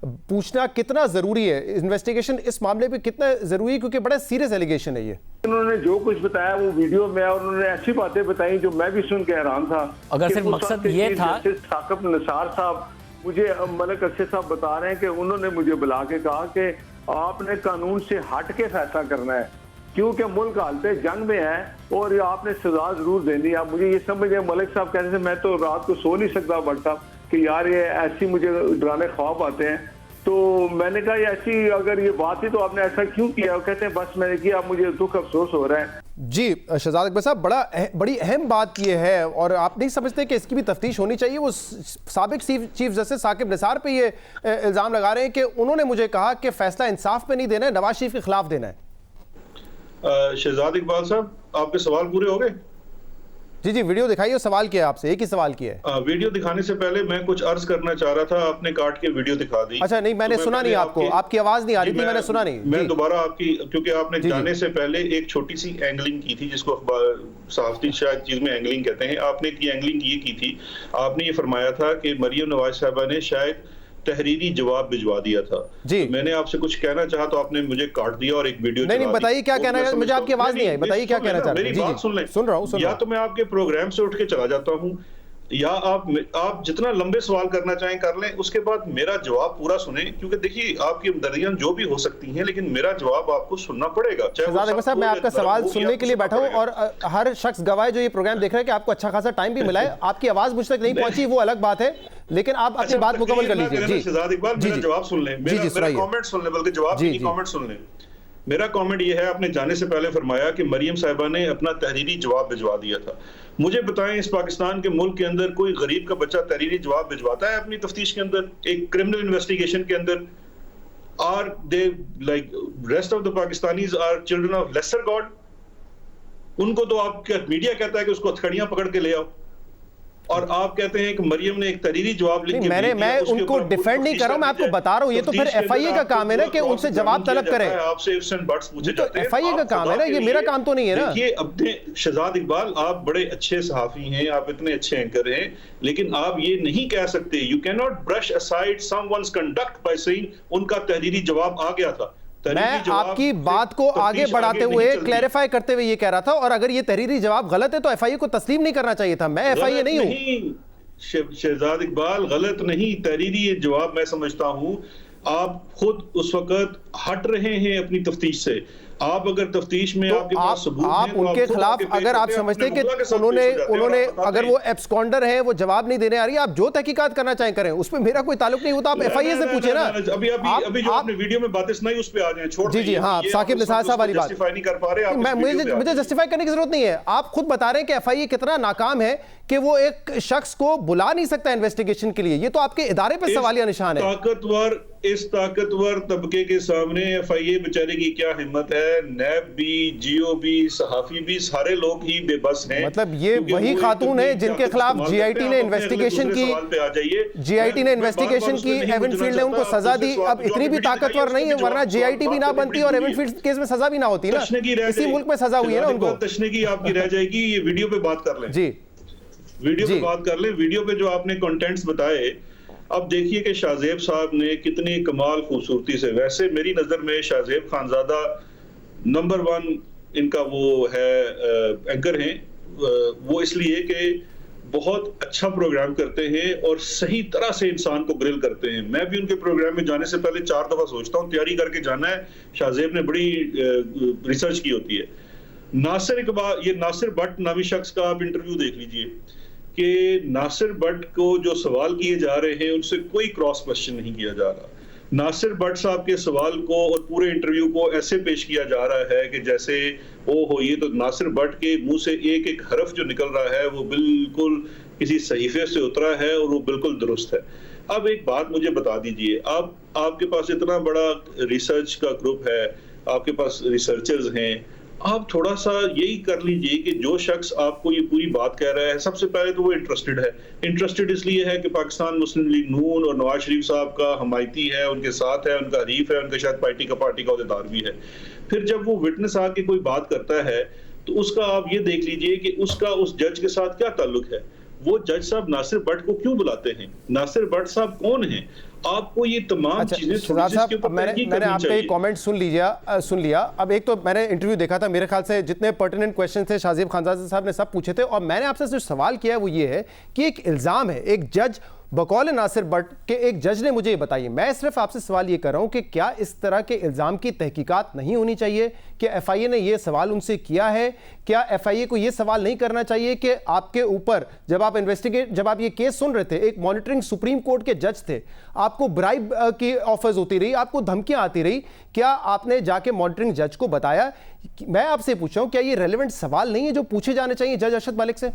पूछना कितना जरूरी है, इन्वेस्टिगेशन इस मामले पर कितना जरूरी है, क्योंकि बड़ा सीरियस एलिगेशन है ये। उन्होंने जो कुछ बताया वो वीडियो में, और उन्होंने ऐसी बातें बताई जो मैं भी सुन के हैरान था। अगर सिर्फ मकसद ये था, साकिब निसार साहब मुझे मलिक अरशद साहब बता रहे हैं कि उन्होंने मुझे बुला के कहा कि आपने कानून से हट के फैसला करना है क्योंकि मुल्क हालत जंग में है और आपने सजा जरूर देनी है। मुझे ये समझ है, मलिक साहब कहते थे मैं तो रात को सो नहीं सकता भट्ट साहब कि यार ये ऐसी मुझे डराने ख्वाब आते हैं। तो मैंने कहा ऐसी अगर ये बात है तो आपने ऐसा क्यों किया? वो कहते हैं बस मैंने किया, मुझे दुख अफसोस हो रहा है। जी शहजाद अकबर साहब, बड़ी अहम बात ये है, और आप नहीं समझते कि इसकी भी तफ्तीश होनी चाहिए? वो साबिक चीफ जस्टिस साकिब निसार पे ये इल्ज़ाम लगा रहे हैं कि उन्होंने मुझे कहा कि फैसला इंसाफ पे नहीं देना है, नवाज शरीफ के खिलाफ देना है। शहजाद इकबाल साहब, आपके सवाल पूरे हो गए? जी जी, वीडियो दिखाइए। सवाल किया आपसे, एक ही सवाल किया है। वीडियो दिखाने से पहले मैं कुछ अर्ज करना चाह रहा था, आपने काट के वीडियो दिखा दी। अच्छा, नहीं मैंने सुना नहीं, आपकी आवाज नहीं आ रही थी, मैंने सुना नहीं। मैं दोबारा आपकी, क्योंकि आपने जाने से पहले एक छोटी सी एंगलिंग की थी जिसको सहाफती शायद चीज में एंगलिंग कहते हैं। आपने की एंगलिंग ये की थी, आपने ये फरमाया था कि मरियम नवाज साहिबा ने शायद तहरीरी जवाब भिजवा दिया था। जी, तो मैंने आपसे कुछ कहना चाहा तो आपने मुझे काट दिया और एक वीडियो नहीं बताइए क्या कहना है, मुझे आपकी आवाज नहीं आई, बताइए क्या कहना चाह रहे हैं। मेरी बात सुन लें। सुन रहा हूं। या तो मैं आपके प्रोग्राम से उठ के चला जाता हूं, या आप जितना लंबे सवाल करना चाहें कर लें, उसके बाद मेरा जवाब पूरा सुने, क्योंकि देखिए आपकी हमदर्दियां जो भी हो सकती हैं लेकिन मेरा जवाब आपको सुनना पड़ेगा। साहब, मैं आपका सवाल सुनने के लिए बैठा हूं और हर शख्स गवाह जो ये प्रोग्राम देख रहा है कि आपको अच्छा खासा टाइम भी मिला है, आपकी आवाज मुझ तक नहीं पहुंची वो अलग बात है, लेकिन आप अपनी बात मुकम्मल कर लीजिए। जी शहजाद इकबाल, मेरा जवाब सुन लें, मेरा कमेंट सुन लें, बल्कि जवाब नहीं, कमेंट सुन लें। मेरा कमेंट ये है, आपने जाने से पहले फरमाया कि मरियम साहिबा ने अपना तहरीरी जवाब भिजवा दिया था। मुझे बताएं, इस पाकिस्तान के मुल्क के अंदर कोई गरीब का बच्चा तहरीरी जवाब भिजवाता है अपनी तफ्तीश के अंदर, एक क्रिमिनल इन्वेस्टिगेशन के अंदर? Are they like rest of the Pakistanis are children of lesser God? उनको तो आपका मीडिया कहता है कि उसको हथकड़ियां पकड़ के ले आओ, और आप कहते हैं कि मरियम ने एक तहरीरी जवाब लिख के मैं उनको डिफेंड नहीं कर रहा हूं, मैं आपको बता रहा हूं, ये तो फिर एफआईए का काम है ना कि उनसे जवाब तलब करें। आपसे इफ्स एंड बट्स पूछे जाते हैं, एफआईए का काम है ना, ये मेरा काम तो नहीं है ना। देखिए, अपने शहजाद इकबाल, आप बड़े अच्छे सहाफी हैं, आप इतने अच्छे एंकर हैं, लेकिन आप ये नहीं कह सकते, you can not brush aside someone's conduct by saying उनका तहरीरी जवाब आ गया था। मैं आपकी बात को आगे बढ़ाते हुए क्लैरिफाई करते हुए ये कह रहा था, और अगर ये तहरीरी जवाब गलत है तो एफआईए को तस्लीम नहीं करना चाहिए था। मैं एफआईए नहीं हूं। शहजाद इकबाल, गलत नहीं, तहरीरी जवाब मैं समझता हूं। आप खुद उस वक्त हट रहे हैं अपनी तफ्तीश से। आप अगर तफ्तीश में आपके पास सबूत हैं, आप उनके खिलाफ अगर आप समझते हैं कि उन्होंने अगर वो एब्सकॉन्डर है, वो जवाब नहीं देने आ रही है, आप जो तहकीकात करना चाहें करें, उसमें मेरा कोई ताल्लुक नहीं होता। आप एफआईए से पूछे ना। अभी जो आपने वीडियो में बातें सुनाई उस पे आ जाएं, छोड़ जी हाँ, साकिब निसार साहब वाली बात जस्टिफाई नहीं कर पा रहे। मुझे जस्टिफाई करने की जरूरत नहीं है। आप खुद बता रहे हैं कि एफआईए कितना नाकाम है कि वो एक शख्स को बुला नहीं सकता इन्वेस्टिगेशन के लिए। ये तो आपके इदारे पे सवालिया निशान है। इस ताकतवर तबके के सामने एफआईए बेचारे की क्या हिम्मत है? नैब भी, जीओ भी, सहाफी भी, सारे लोग ही बेबस हैं। मतलब ये वही खातून है जिनके खिलाफ जीआईटी ने इन्वेस्टिगेशन की, जीआईटी ने इन्वेस्टिगेशन की, एवन फील्ड ने उनको सजा दी। अब इतनी भी ताकतवर नहीं है, वरना जीआईटी भी ना बनती और एवन फील्ड केस में सजा भी ना होती ना। इसी मुल्क में सजा हुई है ना उनको। तशने की आपकी रह जाएगी। ये वीडियो पे बात कर लें, जी वीडियो पे बात कर लें। वीडियो पे जो आपने कंटेंट्स बताए, अब देखिए कि शाहजेब साहब ने कितनी कमाल खूबसूरती से, वैसे मेरी नजर में शाहजेब खानजादा नंबर 1 इनका वो है एंकर हैं, वो इसलिए कि बहुत अच्छा प्रोग्राम करते हैं और सही तरह से इंसान को ग्रिल करते हैं। मैं भी उनके प्रोग्राम में जाने से पहले 4 दफा सोचता हूँ, तैयारी करके जाना है। शाहजेब ने बड़ी रिसर्च की होती है। नासिर इकबाल, ये नासिर भट्ट नामी शख्स का आप इंटरव्यू देख लीजिए कि नासिर भट्ट को जो सवाल किए जा रहे हैं उनसे कोई क्रॉस क्वेश्चन नहीं किया जा रहा। नासिर भट्ट साहब के सवाल को और पूरे इंटरव्यू को ऐसे पेश किया जा रहा है कि जैसे ओहो, ये तो नासिर भट्ट के मुंह से एक एक हरफ जो निकल रहा है वो बिल्कुल किसी सहीफे से उतरा है और वो बिल्कुल दुरुस्त है। अब एक बात मुझे बता दीजिए, अब आपके पास इतना बड़ा रिसर्च का ग्रुप है, आपके पास रिसर्चर्स हैं, आप थोड़ा सा यही कर लीजिए कि जो शख्स आपको ये पूरी बात कह रहा है, सबसे पहले तो वो इंटरेस्टेड है। इंटरेस्टेड इसलिए है कि पाकिस्तान मुस्लिम लीग नून और नवाज शरीफ साहब का हमायती है, उनके साथ है, उनका हरीफ है, उनका शायद पार्टी का अहदेदार भी है। फिर जब वो विटनेस आके कोई बात करता है तो उसका आप ये देख लीजिए कि उसका उस जज के साथ क्या ताल्लुक है। वो जज साहब नासिर भट्ट को क्यों बुलाते हैं? नासिर भट्ट साहब कौन हैं? आपको ये तमाम चीजें मैंने आपका ये कमेंट सुन लिया। अब एक तो मैंने इंटरव्यू देखा था, मेरे ख्याल से जितने पर्टिनेंट क्वेश्चन थे शाहजेब खानजादा साहब ने सब पूछे थे, और मैंने आपसे जो सवाल किया है वो ये है कि एक इल्ज़ाम है, एक जज बकौल नासिर भट्ट के एक जज ने मुझे ये बताइए, मैं सिर्फ आपसे सवाल ये कर रहा हूं कि क्या इस तरह के इल्ज़ाम की तहकीकात नहीं होनी चाहिए? कि एफआईए ने ये सवाल उनसे किया है, क्या एफआईए को ये सवाल नहीं करना चाहिए कि आपके ऊपर जब आप ये केस सुन रहे थे, एक मॉनिटरिंग सुप्रीम कोर्ट के जज थे, आपको ब्राइब की ऑफर्स होती रही, आपको धमकियां आती रही, क्या आपने जाके मॉनिटरिंग जज को बताया? मैं आपसे पूछ रहा हूं, क्या ये रेलेवेंट सवाल नहीं है जो पूछे जाने चाहिए जज अरशद मलिक से?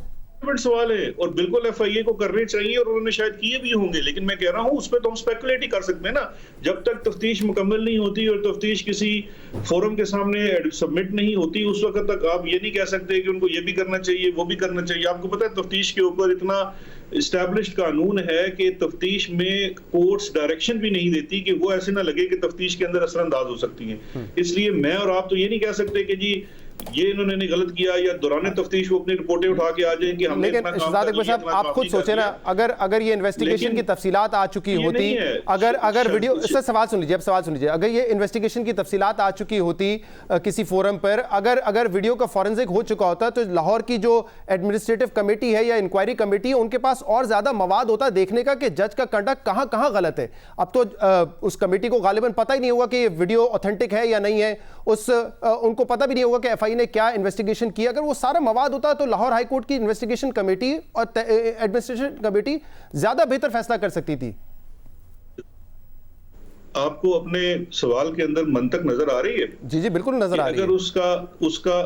सवाल है और बिल्कुल एफआईए को करने चाहिए और उन्होंने शायद किए भी होंगे, लेकिन मैं कह रहा हूं उस पर तो हम स्पेकुलेट ही कर सकते हैं ना। जब तक तफ्तीश मुकम्मल नहीं होती और तफ्तीश किसी फोरम के सामने सबमिट नहीं होती, उस वक्त तक आप ये नहीं कह सकते कि उनको ये भी करना चाहिए, वो भी करना चाहिए। आपको पता है तफ्तीश के ऊपर इतना एस्टैब्लिश्ड कानून है कि तफ्तीश में कोर्ट्स डायरेक्शन भी नहीं देती कि वो ऐसे ना लगे कि तफ्तीश के अंदर असरअंदाज हो सकती हैं। इसलिए मैं और आप तो ये नहीं कह सकते कि जी ये इन्होंने नहीं गलत किया या दौरान तफ्तीश वो अपनी रिपोर्टें उठा के आ जाएं कि हमने लेकिन शहजाद इकबाल साहब आप खुद सोचें ना, अगर ये इन्वेस्टिगेशन की तफसीलात आ चुकी होती, अगर वीडियो इससे सवाल सुन लीजिए, अब सवाल सुन लीजिए, अगर ये इन्वेस्टिगेशन की तफसीलात आ चुकी होती किसी फोरम पर, अगर वीडियो का फॉरेंसिक हो चुका होता तो लाहौर की जो एडमिनिस्ट्रेटिव कमेटी है या इंक्वायरी कमेटी है उनके पास और ज्यादा मवाद होता देखने का कि जज का कंडक्ट कहां गलत है। अब तो उस कमेटी को गालिबन पता ही नहीं होगा कि ये वीडियो ऑथेंटिक है या नहीं है, उनको पता भी नहीं होगा कि पीएफआई ने क्या इन्वेस्टिगेशन की, अगर वो सारा मवाद होता तो लाहौर हाई कोर्ट की इन्वेस्टिगेशन कमेटी और एडमिनिस्ट्रेशन कमेटी ज्यादा बेहतर फैसला कर सकती थी। आपको अपने सवाल के अंदर मंतक नजर आ रही है? जी जी बिल्कुल नजर आ रही है। अगर उसका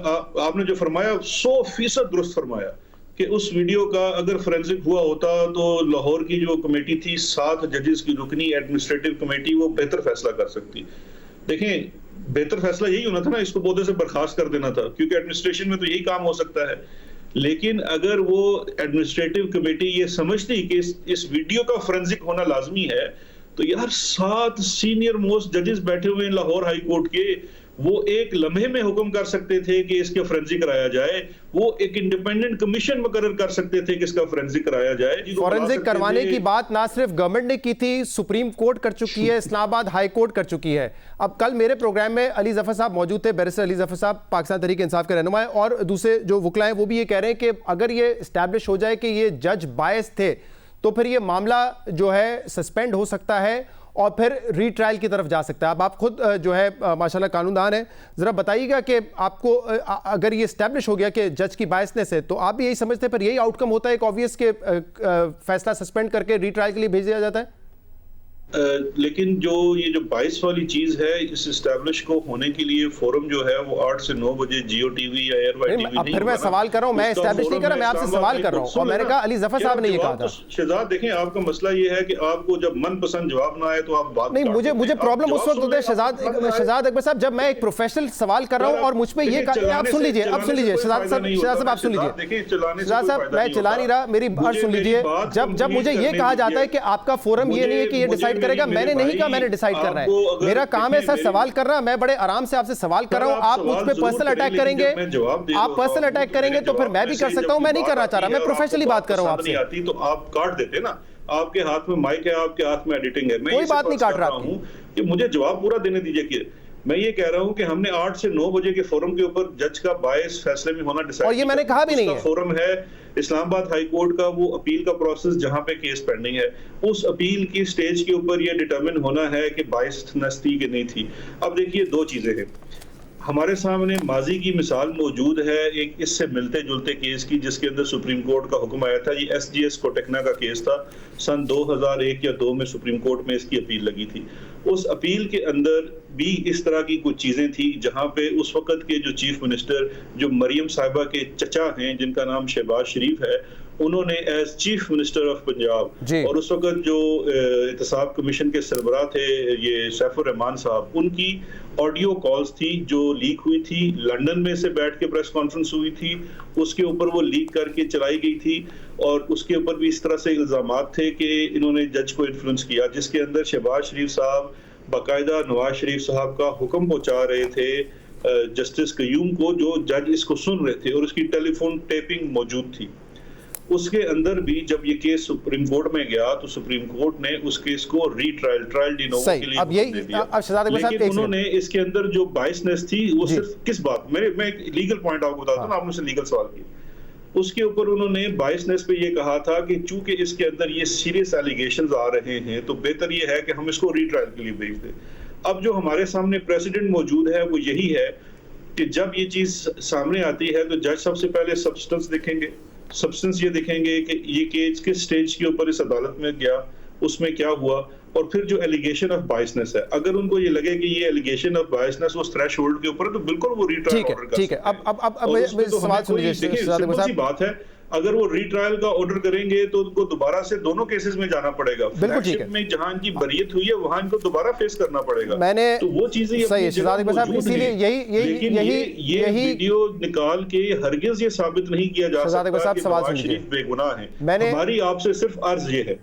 आपने जो फरमाया 100% दुरुस्त फरमाया कि उस वीडियो का अगर फोरेंसिक हुआ होता तो लाहौर की जो कमेटी थी 7 जजेस की रुकनी एडमिनिस्ट्रेटिव कमेटी, वो बेहतर फैसला कर सकती। देखें, बेहतर फैसला यही होना था ना, इसको पौधे से बर्खास्त कर देना था, क्योंकि एडमिनिस्ट्रेशन में तो यही काम हो सकता है। लेकिन अगर वो एडमिनिस्ट्रेटिव कमेटी ये समझती कि इस वीडियो का फोरेंसिक होना लाजमी है, तो यार 7 सीनियर मोस्ट जजेस बैठे हुए हैं लाहौर हाई कोर्ट के, वो एक लम्हे में हुक्म कर सकते थे कि इसके फोरेंसिक कराया जाए। वो एक इंडिपेंडेंट कमीशन मुकर्रर कर सकते थे कि इसका फोरेंसिक कराया जाए। फोरेंसिक करवाने की बात ना सिर्फ गवर्नमेंट ने की थी, सुप्रीम कोर्ट कर चुकी है, इस्लामाबाद हाई कोर्ट कर चुकी है। अब कल मेरे प्रोग्राम में अली जफर साहब मौजूद थे, बैरिस्टर अली जफर साहब, पाकिस्तान तहरीक इंसाफ के रहनुमा, और दूसरे जो वकला हैं वो भी ये कह रहे हैं कि अगर ये इस्टेब्लिश हो जाए कि ये जज बायस थे तो फिर ये मामला जो है सस्पेंड हो सकता है और फिर रीट्रायल की तरफ जा सकता है। अब आप खुद जो है माशाल्लाह कानूनदान है, जरा बताइएगा कि आपको अगर ये स्टैब्लिश हो गया कि जज की बायसनेस है, तो आप भी यही समझते हैं फिर यही आउटकम होता है एक ऑब्वियस के फैसला सस्पेंड करके रीट्रायल के लिए भेज दिया जाता है? लेकिन जो ये जो 22 वाली चीज है, इस एस्टैब्लिश को होने के लिए फोरम जो है वो 8 से 9 बजे जियो टीवी या एयरवाई टीवी नहीं। फिर मैं सवाल कर रहा हूं, मैं एस्टैब्लिश नहीं कर रहा, मैं आपसे सवाल कर रहा हूं। और मैंने कहा अली जफर साहब ने ये कहा था। शहजाद देखें, आपका मसला ये है कि आपको जब मनपसंद जवाब ना आए तो आप बात नहीं, मुझे प्रॉब्लम उस वक्त होता है शहजाद अकबर साहब, जब मैं एक प्रोफेशनल सवाल कर रहा हूं और मुझ पे ये आप सुन लीजिए शहजाद साहब आप सुन लीजिए। शहजाद साहब मैं चला नहीं रहा, मेरी बात सुन लीजिए। जब मुझे ये कहा जाता है कि आपका फोरम ये नहीं है कि ये डिसाइड करेगा, मैंने नहीं कहा मैंने डिसाइड करना है, मेरा काम है सर सवाल करना। मैं बड़े आराम से आपसे सवाल कर रहा हूं, आप मुझ पे पर्सनल अटैक करेंगे, आप पर्सनल अटैक करेंगे तो फिर मैं भी कर सकता हूं। मैं नहीं करना चाह रहा, मैं प्रोफेशनली बात कर रहा हूं आपसे। आती तो आप काट देते ना, आपके हाथ में माइक है, आपके हाथ में एडिटिंग है, मैं कोई बात नहीं काट रहा हूं कि मुझे जवाब पूरा देने दीजिए। कि मैं ये कह रहा हूं कि हमने 8 से 9 बजे के फोरम के ऊपर जज का बायस फैसले में होना डिसाइड, और ये मैंने कहा भी नहीं है। फोरम है इस्लामाबाद हाई कोर्ट का, वो अपील का प्रोसेस जहां पे केस पेंडिंग है, उस अपील की स्टेज के ऊपर ये डिटरमिन होना है कि बायसनेस थी कि नहीं थी। अब देखिए, 2 चीजें हैं हमारे सामने। माजी की मिसाल मौजूद है एक इससे मिलते जुलते केस की, जिसके अंदर सुप्रीम कोर्ट का हुक्म आया था। ये SGS कोटेकना का केस था, सन 2001 या 2 में सुप्रीम कोर्ट में इसकी अपील लगी थी। उस अपील के अंदर भी इस तरह की कुछ चीजें थी जहां पे उस वक्त के जो चीफ मिनिस्टर, जो मरियम साहिबा के चचा हैं, जिनका नाम शहबाज शरीफ है, उन्होंने as chief minister of Punjab, और उस वक्त जो एहतसाब कमीशन के सरबराह थे ये सैफुर रहमान साहब, उनकी ऑडियो कॉल्स थी जो लीक हुई थी, लंदन में से बैठ के प्रेस कॉन्फ्रेंस हुई थी, उसके ऊपर वो लीक करके चलाई गई थी। और उसके ऊपर भी इस तरह से इल्जामात थे कि इन्होंने जज को इन्फ्लुएंस किया, जिसके अंदर शहबाज शरीफ साहब बाकायदा नवाज शरीफ साहब का हुक्म पहुंचा रहे थे जस्टिस कयूम को, जो जज इसको सुन रहे थे, और उसकी टेलीफोन टेपिंग मौजूद थी। उसके अंदर भी जब ये केस सुप्रीम कोर्ट में गया तो सुप्रीम कोर्ट ने उस केस को ट्रायल डी नोवो के लिए दे दिया। लेकिन उन्होंने इसके अंदर जो बायसनेस थी वो सिर्फ किस बात, मैं एक लीगल पॉइंट आपको बताता हूं, आपने मुझसे लीगल सवाल किया, उसके ऊपर उन्होंने बायसनेस पे ये कहा था कि चूंकि इसके अंदर ये सीरियस एलिगेशंस आ रहे हैं तो बेहतर ये है कि हम इसको रीट्रायल के लिए भेज दें। अब जो हमारे सामने प्रेसिडेंट मौजूद है वो यही है कि जब ये चीज सामने आती है तो जज सबसे पहले सब्सटेंस देखेंगे, सब्सटेंस ये देखेंगे कि ये केस किस स्टेज के ऊपर इस अदालत में गया, उसमें क्या हुआ, और फिर जो एलिगेशन ऑफ बायसनेस है, अगर उनको ये लगे कि ये एलिगेशन ऑफ बायसनेस उस थ्रेशोल्ड के ऊपर है तो बिल्कुल वो रीट्रायल ऑर्डर कर सकते हैं। ठीक है, अब सवाल सुनिए, सिंपल सी बात है, अगर वो रीट्रायल का ऑर्डर करेंगे तो उनको दोबारा से दोनों केसेस में जाना पड़ेगा। बिल्कुल ठीक है, में जहां इनकी बरियत हुई है वहां इनको दोबारा फेस करना पड़ेगा। मैंने तो वो चीजें सही है शहजाद साहब, इसीलिए यही वीडियो निकाल के हरगिज ये साबित नहीं किया जा सकता कि नवाज शरीफ बेगुनाह है। हमारी आपसे सिर्फ अर्ज ये है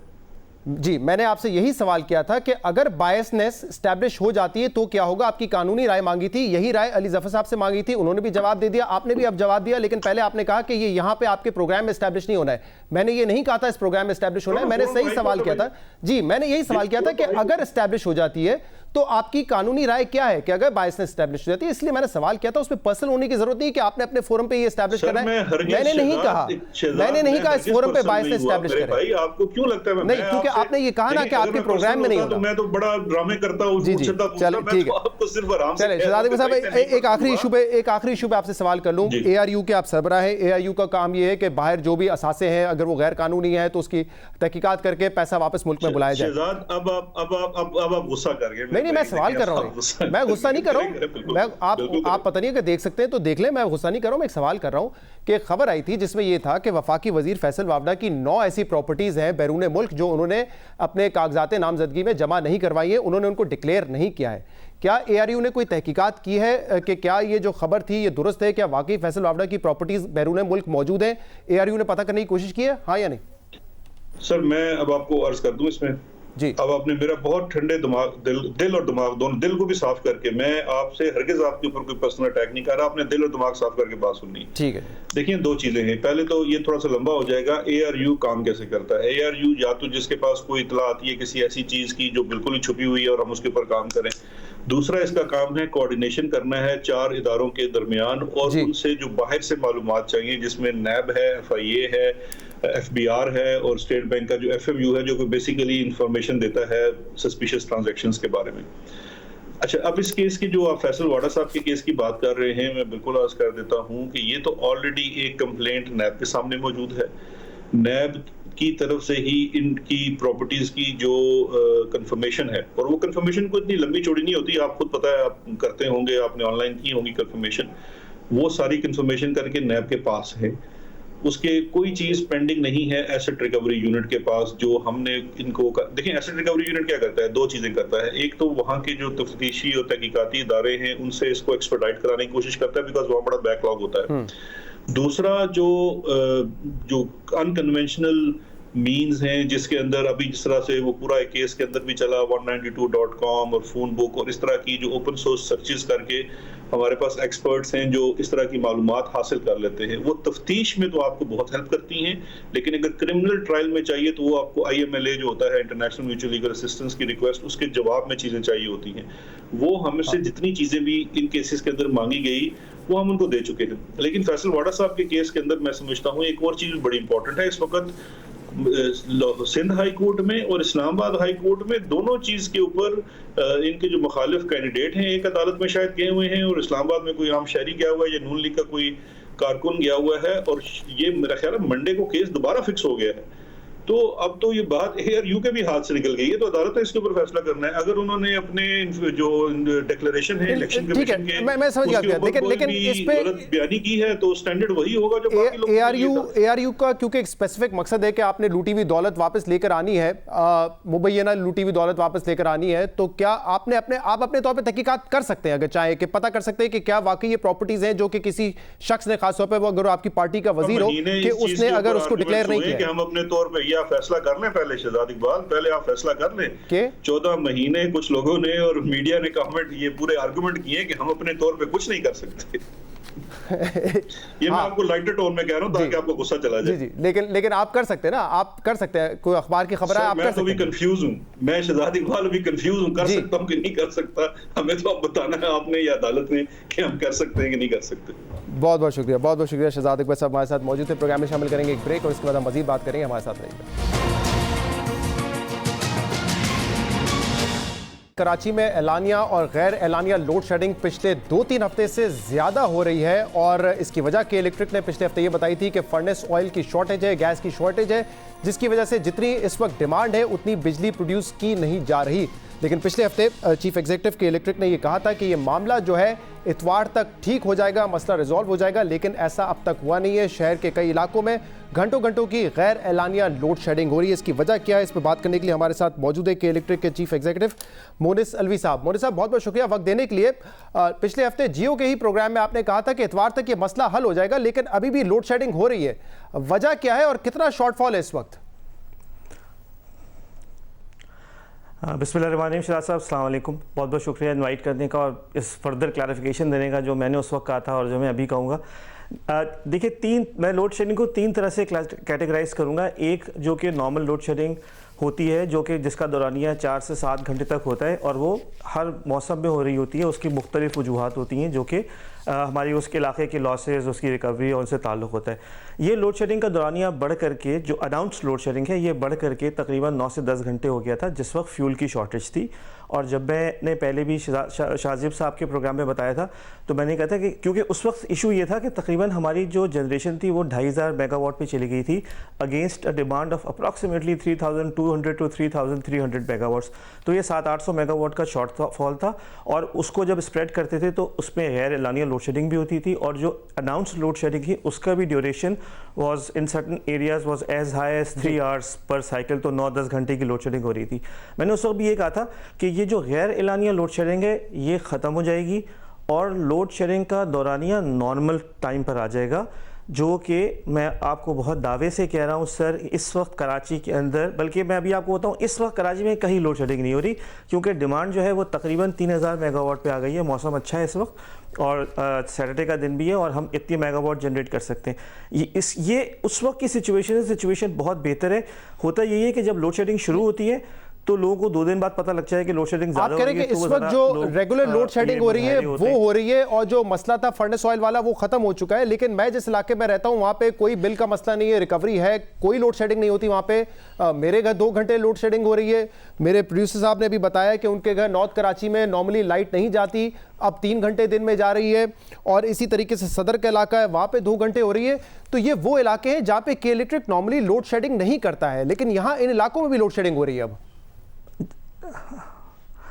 जी, मैंने आपसे यही सवाल किया था कि अगर बायसनेस स्टैब्लिश हो जाती है तो क्या होगा। आपकी कानूनी राय मांगी थी, यही राय अली जफर साहब से मांगी थी, उन्होंने भी जवाब दे दिया, आपने भी अब जवाब दिया। लेकिन पहले आपने कहा कि ये यहाँ पे आपके प्रोग्राम में स्टैब्लिश नहीं होना है। मैंने ये नहीं कहा था इस प्रोग्राम में स्टैब्लिश होना है, मैंने सही सवाल किया था जी, मैंने यही सवाल किया था कि अगर स्टैब्लिश हो जाती है तो आपकी कानूनी राय क्या है कि अगर बायस ने एस्टैब्लिश हो जाती है? इसलिए मैंने सवाल किया था, उसमें पर्सनल होने की जरूरत नहीं कि आपने अपने फोरम पे ये एस्टैब्लिश करना है। मैंने नहीं कहा इस फोरम पे बायस ने एस्टैब्लिश करें। भाई आपको क्यों लगता है नहीं, क्योंकि आपने ये कहा ना कि आपके प्रोग्राम में नहीं होता। मैं तो बड़ा ड्रामे करता हूं। जी चलो ठीक है, आपको सिर्फ आराम से। चलिए शहजाद साहब, एक आखिरी इशू पे आपसे सवाल कर लूं। ARU के आप सरबराह हैं। ARU का काम ये है कि बाहर जो भी असासे हैं अगर वो गैर कानूनी है तो उसकी तहकीकात करके पैसा वापस मुल्क में बुलाया जाए। अब आप गुस्सा कर गए। नहीं, मैं सवाल कर रहा हूँ, मैं गुस्सा नहीं कर रहा हूँ। मैं आप पता नहीं अगर देख सकते हैं तो देख लें, मैं गुस्सा नहीं कर रहा हूँ। मैं एक सवाल कर रहा हूँ कि एक खबर आई थी जिसमें यह था कि वफाकी वजीर फैसल वावडा की 9 ऐसी प्रॉपर्टीज हैं बैरून मुल्क जो उन्होंने अपने कागजात नामजदगी में जमा नहीं करवाई है, उन्होंने उनको डिक्लेयर नहीं किया है। क्या ARU ने कोई तहकीकात की है कि क्या ये जो खबर थी ये दुरुस्त है? क्या वाकई फैसल वावडा की प्रॉपर्टीज बैरून मुल्क मौजूद हैं? ARU ने पता करने की कोशिश की है, हाँ या नहीं? सर मैं अब आपको अर्ज कर दूं इसमें जी। अब आपने मेरा बहुत ठंडे दिमाग, दिल और दिमाग दोनों, दिल को भी साफ करके, मैं आपसे हरगिज आपके ऊपर कोई पर्सनल अटैक नहीं कर रहा, आपने दिल और दिमाग साफ करके बात सुननी। ठीक है। देखिए 2 चीजें हैं। पहले तो ये थोड़ा सा लंबा हो जाएगा। ARU काम कैसे करता है? ARU या तो जिसके पास कोई इतला आती है किसी ऐसी चीज की जो बिल्कुल ही छुपी हुई है और हम उसके ऊपर काम करें। दूसरा इसका काम है कोऑर्डिनेशन करना है 4 इदारों के दरमियान और उनसे जो बाहर से मालूमात चाहिए, जिसमें NAB है, FIA है, FBR है और स्टेट बैंक का जो FMU है, जो कि बेसिकली इंफॉर्मेशन देता है सस्पिशियस ट्रांजैक्शंस के बारे में। अच्छा, अब इस केस की जो आप फैसल वाडा साहब के केस की बात कर रहे हैं, मैं बिल्कुल अर्ज कर देता हूं कि ये तो ऑलरेडी एक कंप्लेंट NAB के सामने मौजूद है। NAB की तरफ से ही इनकी प्रॉपर्टीज की जो कंफर्मेशन है, और वो कंफर्मेशन को इतनी लंबी चौड़ी नहीं होती, आप खुद पता है, आप करते होंगे, आपने ऑनलाइन की होंगी कंफर्मेशन, वो सारी कंफर्मेशन करके NAB के पास है। उसके कोई चीज पेंडिंग नहीं है एसेट रिकवरी यूनिट के पास जो हमने इनको देखिए एसेट रिकवरी यूनिट क्या करता है? 2 चीजें करता है। एक तो वहां के जो तफ्तीशी और तहकीकाती इदारे हैं उनसे इसको एक्सपर्टाइट कराने की कोशिश करता है, बिकॉज वहां बड़ा बैकलॉग होता है। दूसरा जो अनकन्वेंशनल मीन्स हैं जिसके अंदर अभी जिस तरह से वो पूरा एक केस के अंदर भी चला 192.com और फोन बुक और इस तरह की जो ओपन सोर्स सर्चेस करके हमारे पास एक्सपर्ट्स हैं जो इस तरह की मालूमात हासिल कर लेते हैं, वो तफ्तीश में तो आपको बहुत हेल्प करती हैं, लेकिन अगर क्रिमिनल ट्रायल में चाहिए तो वो आपको IMLA जो होता है इंटरनेशनल म्यूचुअल लीगल असिस्टेंस की रिक्वेस्ट, उसके जवाब में चीजें चाहिए होती हैं। वो हमसे जितनी चीजें भी इन केसेस के अंदर मांगी गई वो हम उनको दे चुके हैं। लेकिन फैसल वाडा साहब के केस के अंदर मैं समझता हूँ एक और चीज बड़ी इंपॉर्टेंट है। इस वक्त सिंध हाई कोर्ट में और इस्लामाबाद हाई कोर्ट में दोनों चीज के ऊपर इनके जो मुखालिफ कैंडिडेट हैं एक अदालत में शायद गए हुए हैं और इस्लामाबाद में कोई आम शहरी गया हुआ है या नून लीग का कोई कारकुन गया हुआ है, और ये मेरा ख्याल है मंडे को केस दोबारा फिक्स हो गया है। तो अब तो ये बात ARU के भी हाथ से निकल गई है, तो अदालत ने इसके ऊपर फैसला करना है। अगर उन्होंने अपने जो डिक्लेरेशन है इलेक्शन कमीशन के मैं समझ गया, लेकिन इस पे बयानी की है तो स्टैंडर्ड वही होगा जो बाकी लोग। ARU का क्योंकि एक स्पेसिफिक मकसद है कि आपने लूटी हुई दौलत वापस लेकर आनी है, मुबैना लूटी हुई दौलत वापस लेकर आनी है, तो क्या आप अपने तौर पर तहकीकात कर सकते हैं, अगर चाहे कि पता कर सकते हैं कि क्या वाकई ये प्रॉपर्टीज हैं जो कि किसी शख्स ने, खासतौर पर वो अगर आपकी पार्टी का वजीर हो, कि उसने अगर उसको डिक्लेयर नहीं किया। हम अपने तौर पर आप फैसला कर लें पहले, शहजाद इकबाल, पहले आप फैसला कर लें कि 14 महीने कुछ लोगों ने और मीडिया ने कमेंट ये पूरे आर्गुमेंट किए कि हम अपने तौर पे कुछ नहीं कर सकते। ये मैं आपको लाइटर टोन में कह रहा हूं ताकि आपको गुस्सा चला जाए। जी, लेकिन आप कर सकते हैं ना, आप कर सकते हैं, कोई अखबार की खबर है आप कर सकते हैं। मैं तो भी कंफ्यूज हूं, मैं शहजाद इकबाल भी कंफ्यूज हूं, कर सकता हूं कि नहीं कर सकता, हमें तो अब बताना है आपने या अदालत ने कि हम कर सकते हैं कि नहीं कर सकते। बहुत बहुत शुक्रिया शहजाद इकबाल साहब हमारे साथ मौजूद थे। प्रोग्राम में शामिल करेंगे एक ब्रेक और उसके बाद हम मजीद बात करेंगे, हमारे साथ रहिएगा। कराची में एलानिया और गैर एलानिया लोड शेडिंग पिछले 2-3 हफ्ते से ज़्यादा हो रही है और इसकी वजह के इलेक्ट्रिक ने पिछले हफ्ते ये बताई थी कि फर्नेस ऑयल की शॉर्टेज है, गैस की शॉर्टेज है, जिसकी वजह से जितनी इस वक्त डिमांड है उतनी बिजली प्रोड्यूस की नहीं जा रही। लेकिन पिछले हफ्ते चीफ एग्जीक्यूटिव के इलेक्ट्रिक ने यह कहा था कि ये मामला जो है इतवार तक ठीक हो जाएगा, मसला रिजॉल्व हो जाएगा, लेकिन ऐसा अब तक हुआ नहीं है। शहर के कई इलाकों में घंटों की गैर एलानिया लोड शेडिंग हो रही है। इसकी वजह क्या है, इस पर बात करने के लिए हमारे साथ मौजूद है के इलेक्ट्रिक के चीफ एग्जीक्यूटिव मोनिस अलवी साहब। मोनिस साहब बहुत बहुत शुक्रिया वक्त देने के लिए। पिछले हफ्ते जियो के ही प्रोग्राम में आपने कहा था कि इतवार तक ये मसला हल हो जाएगा, लेकिन अभी भी लोड शेडिंग हो रही है, वजह क्या है और कितना शॉर्टफॉल है इस वक्त? बिस्मिल्लाहिर्रहमानिर्रहीम। शहजाद साहब अस्सलाम वालेकुम, बहुत बहुत शुक्रिया इनवाइट करने का और इस फर्दर क्लैरिफिकेशन देने का जो मैंने उस वक्त कहा था और जो मैं अभी कहूँगा। देखिए मैं लोड शेडिंग को 3 तरह से कैटेगराइज करूँगा। एक जो कि नॉर्मल लोड शेडिंग होती है जो कि जिसका दौरानिया 4 से 7 घंटे तक होता है और वो हर मौसम में हो रही होती है। उसकी मुख्तलिफ वजूहात होती हैं जो कि हमारी उसके इलाके के लॉसेज, उसकी रिकवरी और उनसे ताल्लुक़ होता है। ये लोड शेडिंग का दौरानिया बढ़ करके, जो अनाउंस लोड शेडिंग है, ये बढ़ करके तकरीबन 9 से 10 घंटे हो गया था जिस वक्त फ्यूल की शॉर्टेज थी। और जब मैंने पहले भी शाहज़ेब साहब के प्रोग्राम में बताया था तो मैंने कहा था कि क्योंकि उस वक्त इशू ये था कि तकरीबन हमारी जो जनरेशन थी वो 2500 मेगावाट पे चली गई थी against a demand of approximately 3200 to 3300 megawatts. तो ये 700-800 मेगावाट का शॉर्टफॉल था और उसको जब स्प्रेड करते थे तो उसमें गैर एलानिया लोड शेडिंग भी होती थी और जो अनाउंस लोड शेडिंग थी उसका भी duration was in certain areas was as high as 3 hours per cycle. तो 9-10 घंटे की लोड शेडिंग हो रही थी। मैंने उस वक्त भी ये कहा था कि ये जो गैर एलानिया लोड शेडिंग है ये ख़त्म हो जाएगी और लोड शेडिंग का दौरानिया नॉर्मल टाइम पर आ जाएगा, जो कि मैं आपको बहुत दावे से कह रहा हूँ सर। इस वक्त कराची के अंदर, बल्कि मैं अभी आपको बताऊँ, इस वक्त कराची में कहीं लोड शेडिंग नहीं हो रही क्योंकि डिमांड जो है वो तकरीबन 3000 मेगावाट पे आ गई है। मौसम अच्छा है इस वक्त और सैटरडे का दिन भी है और हम इतनी मेगावाट जनरेट कर सकते हैं। ये उस वक्त की सिचुएशन बहुत बेहतर है। होता यही है कि जब लोड शेडिंग शुरू होती है तो लोगों को 2 दिन बाद पता लग जाए कि लोड शेडिंग ज़्यादा हो रही है। इस वक्त जो रेगुलर लोड शेडिंग हो रही है वो हो रही है और जो मसला था फर्नेस ऑयल वाला वो खत्म हो चुका है। लेकिन मैं जिस इलाके में रहता हूं वहां पे कोई बिल का मसला नहीं है, रिकवरी है, कोई लोड शेडिंग नहीं होती वहां पे। मेरे घर 2 घंटे लोड शेडिंग हो रही है। मेरे प्रोड्यूसर साहब ने भी बताया कि उनके घर नॉर्थ कराची में नॉर्मली लाइट नहीं जाती, अब 3 घंटे दिन में जा रही है। और इसी तरीके से सदर का इलाका है, वहां पे 2 घंटे हो रही है। तो ये वो इलाके हैं जहां पे के इलेक्ट्रिक नॉर्मली लोड शेडिंग नहीं करता है, लेकिन यहाँ इन इलाकों में भी लोड शेडिंग हो रही है अब।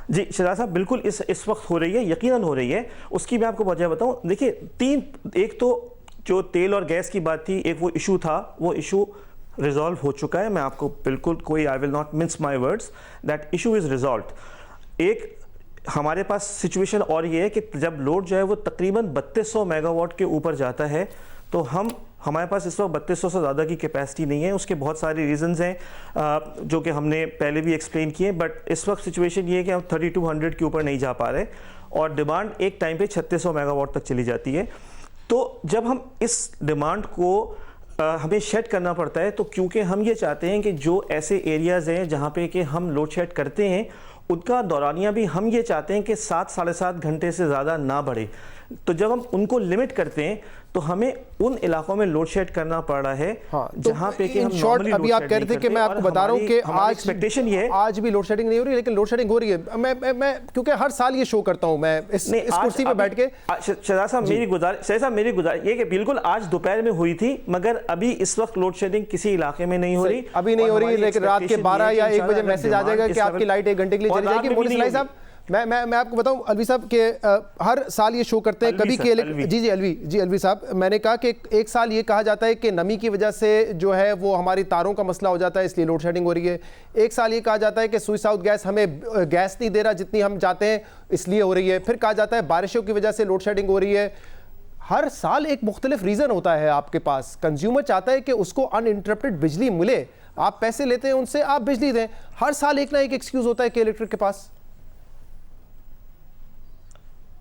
जी शहजाद साहब, बिल्कुल इस वक्त हो रही है, यकीनन हो रही है। उसकी मैं आपको वजह बताऊं। देखिए, 3, एक तो जो तेल और गैस की बात थी, एक वो इशू था, वो इशू रिजॉल्व हो चुका है। मैं आपको बिल्कुल कोई, I will not mince my words, that issue is resolved. एक हमारे पास सिचुएशन और ये है कि जब लोड जो है वो तकरीबन 3200 मेगावाट के ऊपर जाता है तो हमारे पास इस वक्त 3200 से ज़्यादा की कैपेसिटी नहीं है। उसके बहुत सारे रीज़न्स हैं जो कि हमने पहले भी एक्सप्लेन किए। बट इस वक्त सिचुएशन ये है कि हम 3200 के ऊपर नहीं जा पा रहे और डिमांड एक टाइम पे 3600 मेगावाट तक चली जाती है। तो जब हम इस डिमांड को हमें शेड करना पड़ता है, तो क्योंकि हम ये चाहते हैं कि जो ऐसे एरियाज़ हैं जहाँ पे कि हम लोड शेड करते हैं उनका दौरानिया भी हम ये चाहते हैं कि 7-7.5 घंटे से ज़्यादा ना बढ़े। तो जब हम उनको लिमिट करते हैं तो हमें उन इलाकों में लोड शेड करना पड़ रहा है। हाँ, जहाँ पे कि हम शॉर्ट अभी आप कह रहे थे कि मैं आपको बता रहा हूँ कि आज एक्सपेक्टेशन ये है, आज भी लोड शेडिंग नहीं हो रही, लेकिन लोड शेडिंग हो रही है। मैं क्योंकि हर साल ये शो करता हूँ मैं इस कुर्सी पे बैठ के। शहजाद साहब मेरी गुजारिश ये कि बिल्कुल आज दोपहर में हुई थी, मगर अभी इस वक्त लोड शेडिंग किसी इलाके में नहीं हो रही, अभी नहीं हो रही। लेकिन रात के 12 या 1 बजे मैसेज आ जाएगा कि आपकी लाइट 1 घंटे के लिए चली जाएगी। मोदी सलाई साहब, मैं आपको बताऊं, अलवी साहब के हर साल ये शो करते हैं कभी के जी अलवी साहब, मैंने कहा कि एक साल ये कहा जाता है कि नमी की वजह से जो है वो हमारी तारों का मसला हो जाता है इसलिए लोड शेडिंग हो रही है। एक साल ये कहा जाता है कि सुई साउथ गैस हमें गैस नहीं दे रहा जितनी हम चाहते हैं इसलिए हो रही है। फिर कहा जाता है बारिशों की वजह से लोड शेडिंग हो रही है। हर साल एक मुख्तलिफ रीज़न होता है आपके पास। कंज्यूमर चाहता है कि उसको अनइंटरप्टेड बिजली मिले, आप पैसे लेते हैं उनसे, आप बिजली दें। हर साल एक ना एक एक्सक्यूज़ होता है कि इलेक्ट्रिक के पास।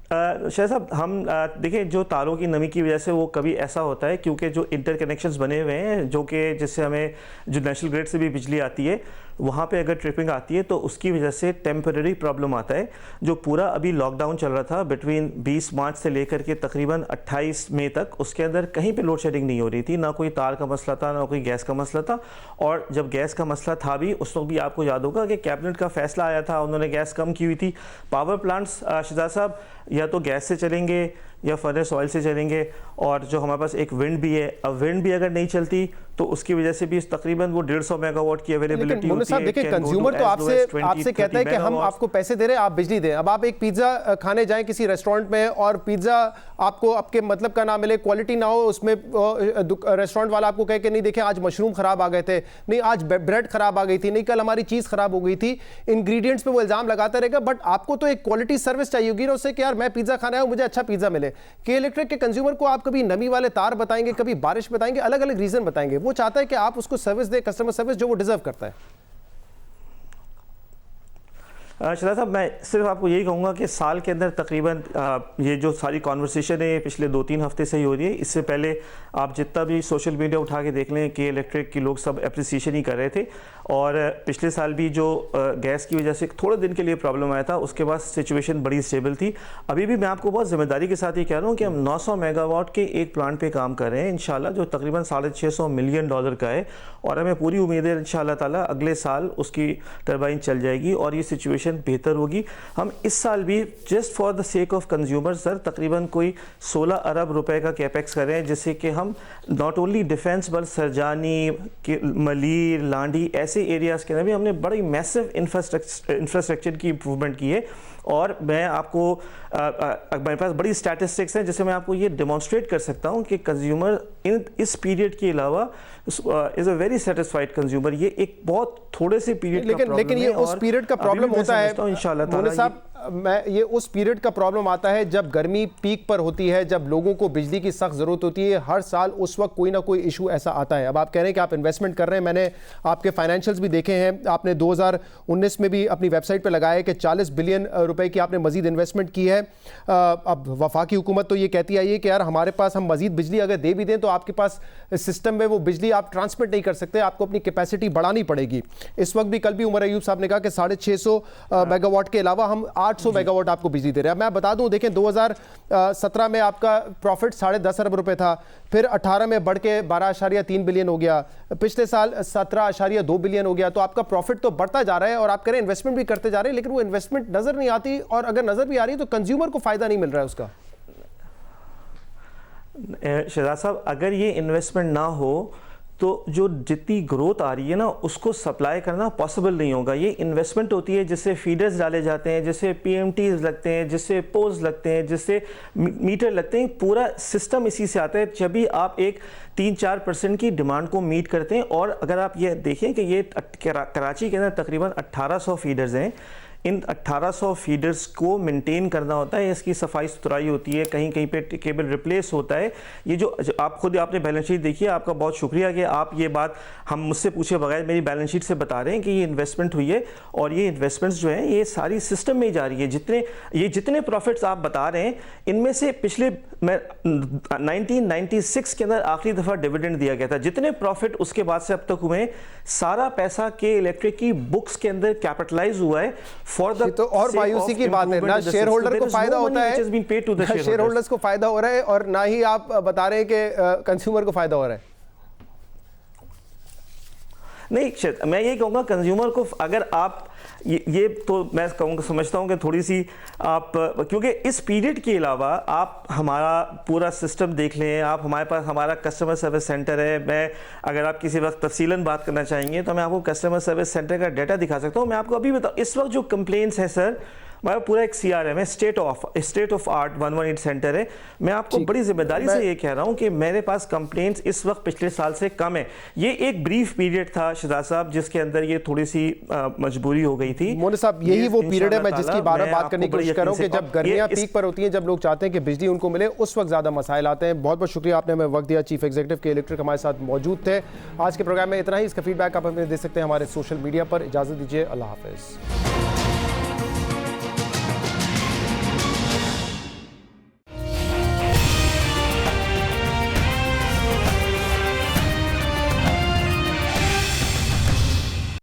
शाह साहब, हम देखिए, जो तारों की नमी की वजह से वो कभी ऐसा होता है क्योंकि जो इंटरकनेक्शंस बने हुए हैं, जो कि जिससे हमें जो नेशनल ग्रिड से भी बिजली आती है, वहाँ पे अगर ट्रिपिंग आती है तो उसकी वजह से टेम्परेरी प्रॉब्लम आता है। जो पूरा अभी लॉकडाउन चल रहा था बिटवीन 20 मार्च से लेकर के तकरीबन 28 मई तक, उसके अंदर कहीं पे लोड शेडिंग नहीं हो रही थी, ना कोई तार का मसला था, ना कोई गैस का मसला था। और जब गैस का मसला था भी, उस वक्त भी आपको याद होगा कि कैबिनेट का फैसला आया था, उन्होंने गैस कम की हुई थी। पावर प्लांट्स शहजाद साहब या तो गैस से चलेंगे या फर्नेस ऑयल से चलेंगे, और जो हमारे पास एक विंड भी है, अब विंड भी अगर नहीं चलती तो उसकी वजह से भी तकरीबन वो 150 मेगावाट की अवेलेबिलिटी होती है। देखिए, कंज्यूमर तो आपसे कहता है कि हम आपको पैसे दे रहे हैं, आप बिजली दें। अब आप एक पिज्जा खाने जाएं किसी रेस्टोरेंट में और पिज्जा आपको आपके मतलब का ना मिले, क्वालिटी ना हो, उसमें रेस्टोरेंट वाला आपको कहे कि नहीं देखिए आज मशरूम खराब आ गए थे, नहीं आज ब्रेड खराब आ गई थी, नहीं कल हमारी चीज खराब हो गई थी, इंग्रेडिएंट्स पे वो इल्जाम लगाता रहेगा। बट आपको तो एक क्वालिटी सर्विस चाहिए होगी ना उससे कि यार मैं पिज्जा खाना है, मुझे अच्छा पिज्जा मिले। के इलेक्ट्रिक के कंज्यूमर को आप कभी नमी वाले तार बताएंगे, कभी बारिश बताएंगे, अलग अलग रीजन बताएंगे। वो चाहता है कि आप उसको सर्विस दे, कस्टमर सर्विस जो वो डिजर्व करता है। शहजाद साहब, मैं सिर्फ आपको यही कहूँगा कि साल के अंदर तकरीबन ये जो सारी कॉन्वर्सेशन है पिछले 2-3 हफ्ते से ही हो रही है। इससे पहले आप जितना भी सोशल मीडिया उठा के देख लें कि इलेक्ट्रिक की लोग सब अप्रिसिएशन ही कर रहे थे, और पिछले साल भी जो गैस की वजह से थोड़े दिन के लिए प्रॉब्लम आया था, उसके बाद सिचुएशन बड़ी स्टेबल थी। अभी भी मैं आपको बहुत जिम्मेदारी के साथ ये कह रहा हूँ कि हम 900 मेगावाट के एक प्लांट पे काम कर रहे हैं इंशाल्लाह, जो तकरीबन $650 मिलियन का है, और हमें पूरी उम्मीद है इंशाल्लाह ताला अगले साल उसकी टरबाइन चल जाएगी और ये सिचुएशन बेहतर होगी। हम इस साल भी just for the sake of consumer sir तकरीबन कोई 16 अरब रुपए का कैपेक्स कर रहे हैं, जिससे कि हम not only defence but Surjani, Malir, Landhi ऐसे एरियाज़ के अंदर भी हमने बड़ी मैसिव इंफ्रास्ट्रक्चर की इम्प्रूवमेंट की है। और मैं आपको मेरे पास बड़ी स्टैटिस्टिक्स हैं जिससे मैं आपको ये डेमोन्स्ट्रेट कर सकता हूँ कि कंज्यूमर इस पीरियड के अलावा is a very satisfied consumer. ये एक बहुत थोड़े से पीरियड का प्रॉब्लम लेकिन ये उस पीरियड का प्रॉब्लम होता है इंशाल्लाह मोने साहब, ये उस पीरियड का प्रॉब्लम आता है जब गर्मी पीक पर होती है, जब लोगों को बिजली की सख्त ज़रूरत होती है। हर साल उस वक्त कोई ना कोई इशू ऐसा आता है। अब आप कह रहे हैं कि आप इन्वेस्टमेंट कर रहे हैं, मैंने आपके फाइनेंशियल्स भी देखे हैं, आपने 2019 में भी अपनी वेबसाइट पर लगाया है कि 40 बिलियन रुपए की आपने मजीद इन्वेस्टमेंट की है। अब वफाकी हुकूमत तो ये कहती आई है कि यार हमारे पास, हम मजीद बिजली अगर दे भी दें तो आपके पास सिस्टम में वो बिजली आप ट्रांसमिट नहीं कर सकते, आपको अपनी कैपेसिटी बढ़ानी पड़ेगी। इस वक्त भी कल भी उमर अयूब साहब ने कहा कि 650 मेगावाट के अलावा हम 800 मेगावाट आपको बिजली दे रहे हैं। मैं बता दूं, देखें 2017 में आपका प्रॉफिट 10.5 अरब रुपए था, फिर 18 में बढ़ के 12.3 बिलियन हो गया, पिछले साल 17.2 बिलियन हो गया। तो आपका प्रॉफिट तो बढ़ता जा रहा है और आप कह रहे हैं इन्वेस्टमेंट भी करते जा रहे हैं, लेकिन वो इन्वेस्टमेंट नजर नहीं आती, और अगर नजर भी आ रही है तो कंज्यूमर को फायदा नहीं मिल रहा है उसका। शहजाद साहब, अगर ये इन्वेस्टमेंट ना हो तो जो जितनी ग्रोथ आ रही है ना उसको सप्लाई करना पॉसिबल नहीं होगा। ये इन्वेस्टमेंट होती है जिससे फीडर्स डाले जाते हैं, जिससे पीएमटीज लगते हैं, जिससे पोल्स लगते हैं, जिससे मीटर लगते हैं, पूरा सिस्टम इसी से आता है। जब भी आप एक 3-4% की डिमांड को मीट करते हैं, और अगर आप ये देखें कि ये कराची के अंदर तकरीबन 1800 फीडर्स हैं, इन 1800 फीडर्स को मेंटेन करना होता है, इसकी सफाई सुथराई होती है, कहीं कहीं पे केबल रिप्लेस होता है। ये जो आप खुद आपने बैलेंस शीट देखी है, आपका बहुत शुक्रिया कि आप ये बात हम मुझसे पूछे बगैर मेरी बैलेंस शीट से बता रहे हैं कि ये इन्वेस्टमेंट हुई है, और ये इन्वेस्टमेंट्स जो हैं ये सारी सिस्टम में ही जा रही है। जितने प्रॉफिट्स आप बता रहे हैं, इनमें से पिछले 1996 के अंदर आखिरी दफ़ा डिविडेंड दिया गया था। जितने प्रॉफिट उसके बाद से अब तक हुए, सारा पैसा के इलेक्ट्रिक की बुक्स के अंदर कैपिटलाइज हुआ है। तो और मायूसी की बात है, ना शेयर होल्डर को फायदा होता है, शेयर होल्डर्स को फायदा हो रहा है, और ना ही आप बता रहे हैं कि कंज्यूमर को फायदा हो रहा है। नहीं, मैं यही कहूँगा कंज्यूमर को, अगर आप ये तो मैं कहूँगा, समझता हूँ कि थोड़ी सी आप, क्योंकि इस पीरियड के अलावा आप हमारा पूरा सिस्टम देख लें, आप हमारे पास हमारा कस्टमर सर्विस सेंटर है। मैं अगर आप किसी वक्त तफसीलन बात करना चाहेंगे तो मैं आपको कस्टमर सर्विस सेंटर का डाटा दिखा सकता हूँ। मैं आपको अभी बताऊँ, इस वक्त जो कंप्लेंट्स हैं सर, हमारा पूरा एक CRM है, स्टेट ऑफ आर्ट 118 सेंटर है। मैं आपको बड़ी जिम्मेदारी से ये कह रहा हूँ कि मेरे पास कंप्लेंट्स इस वक्त पिछले साल से कम है। ये एक ब्रीफ पीरियड था शहजाद साहब, जिसके अंदर ये थोड़ी सी मजबूरी हो गई थी। मोने साहब, यही वो पीरियड है मैं जिसकी बार बात करने की कोशिश कर रहा हूँ कि जब गर्मियाँ पीक पर होती हैं, जब लोग चाहते हैं कि बिजली उनको मिले, उस वक्त ज़्यादा मसाइल आते हैं। बहुत बहुत शुक्रिया, आपने हमें वक्त दिया। चीफ एग्जीक्यूटिव के इलेक्ट्रिक हमारे साथ मौजूद थे। आज के प्रोग्राम में इतना ही। इसका फीडबैक आप हमें दे सकते हैं हमारे सोशल मीडिया पर। इजाज़त दीजिए, अल्लाह हाफिज़।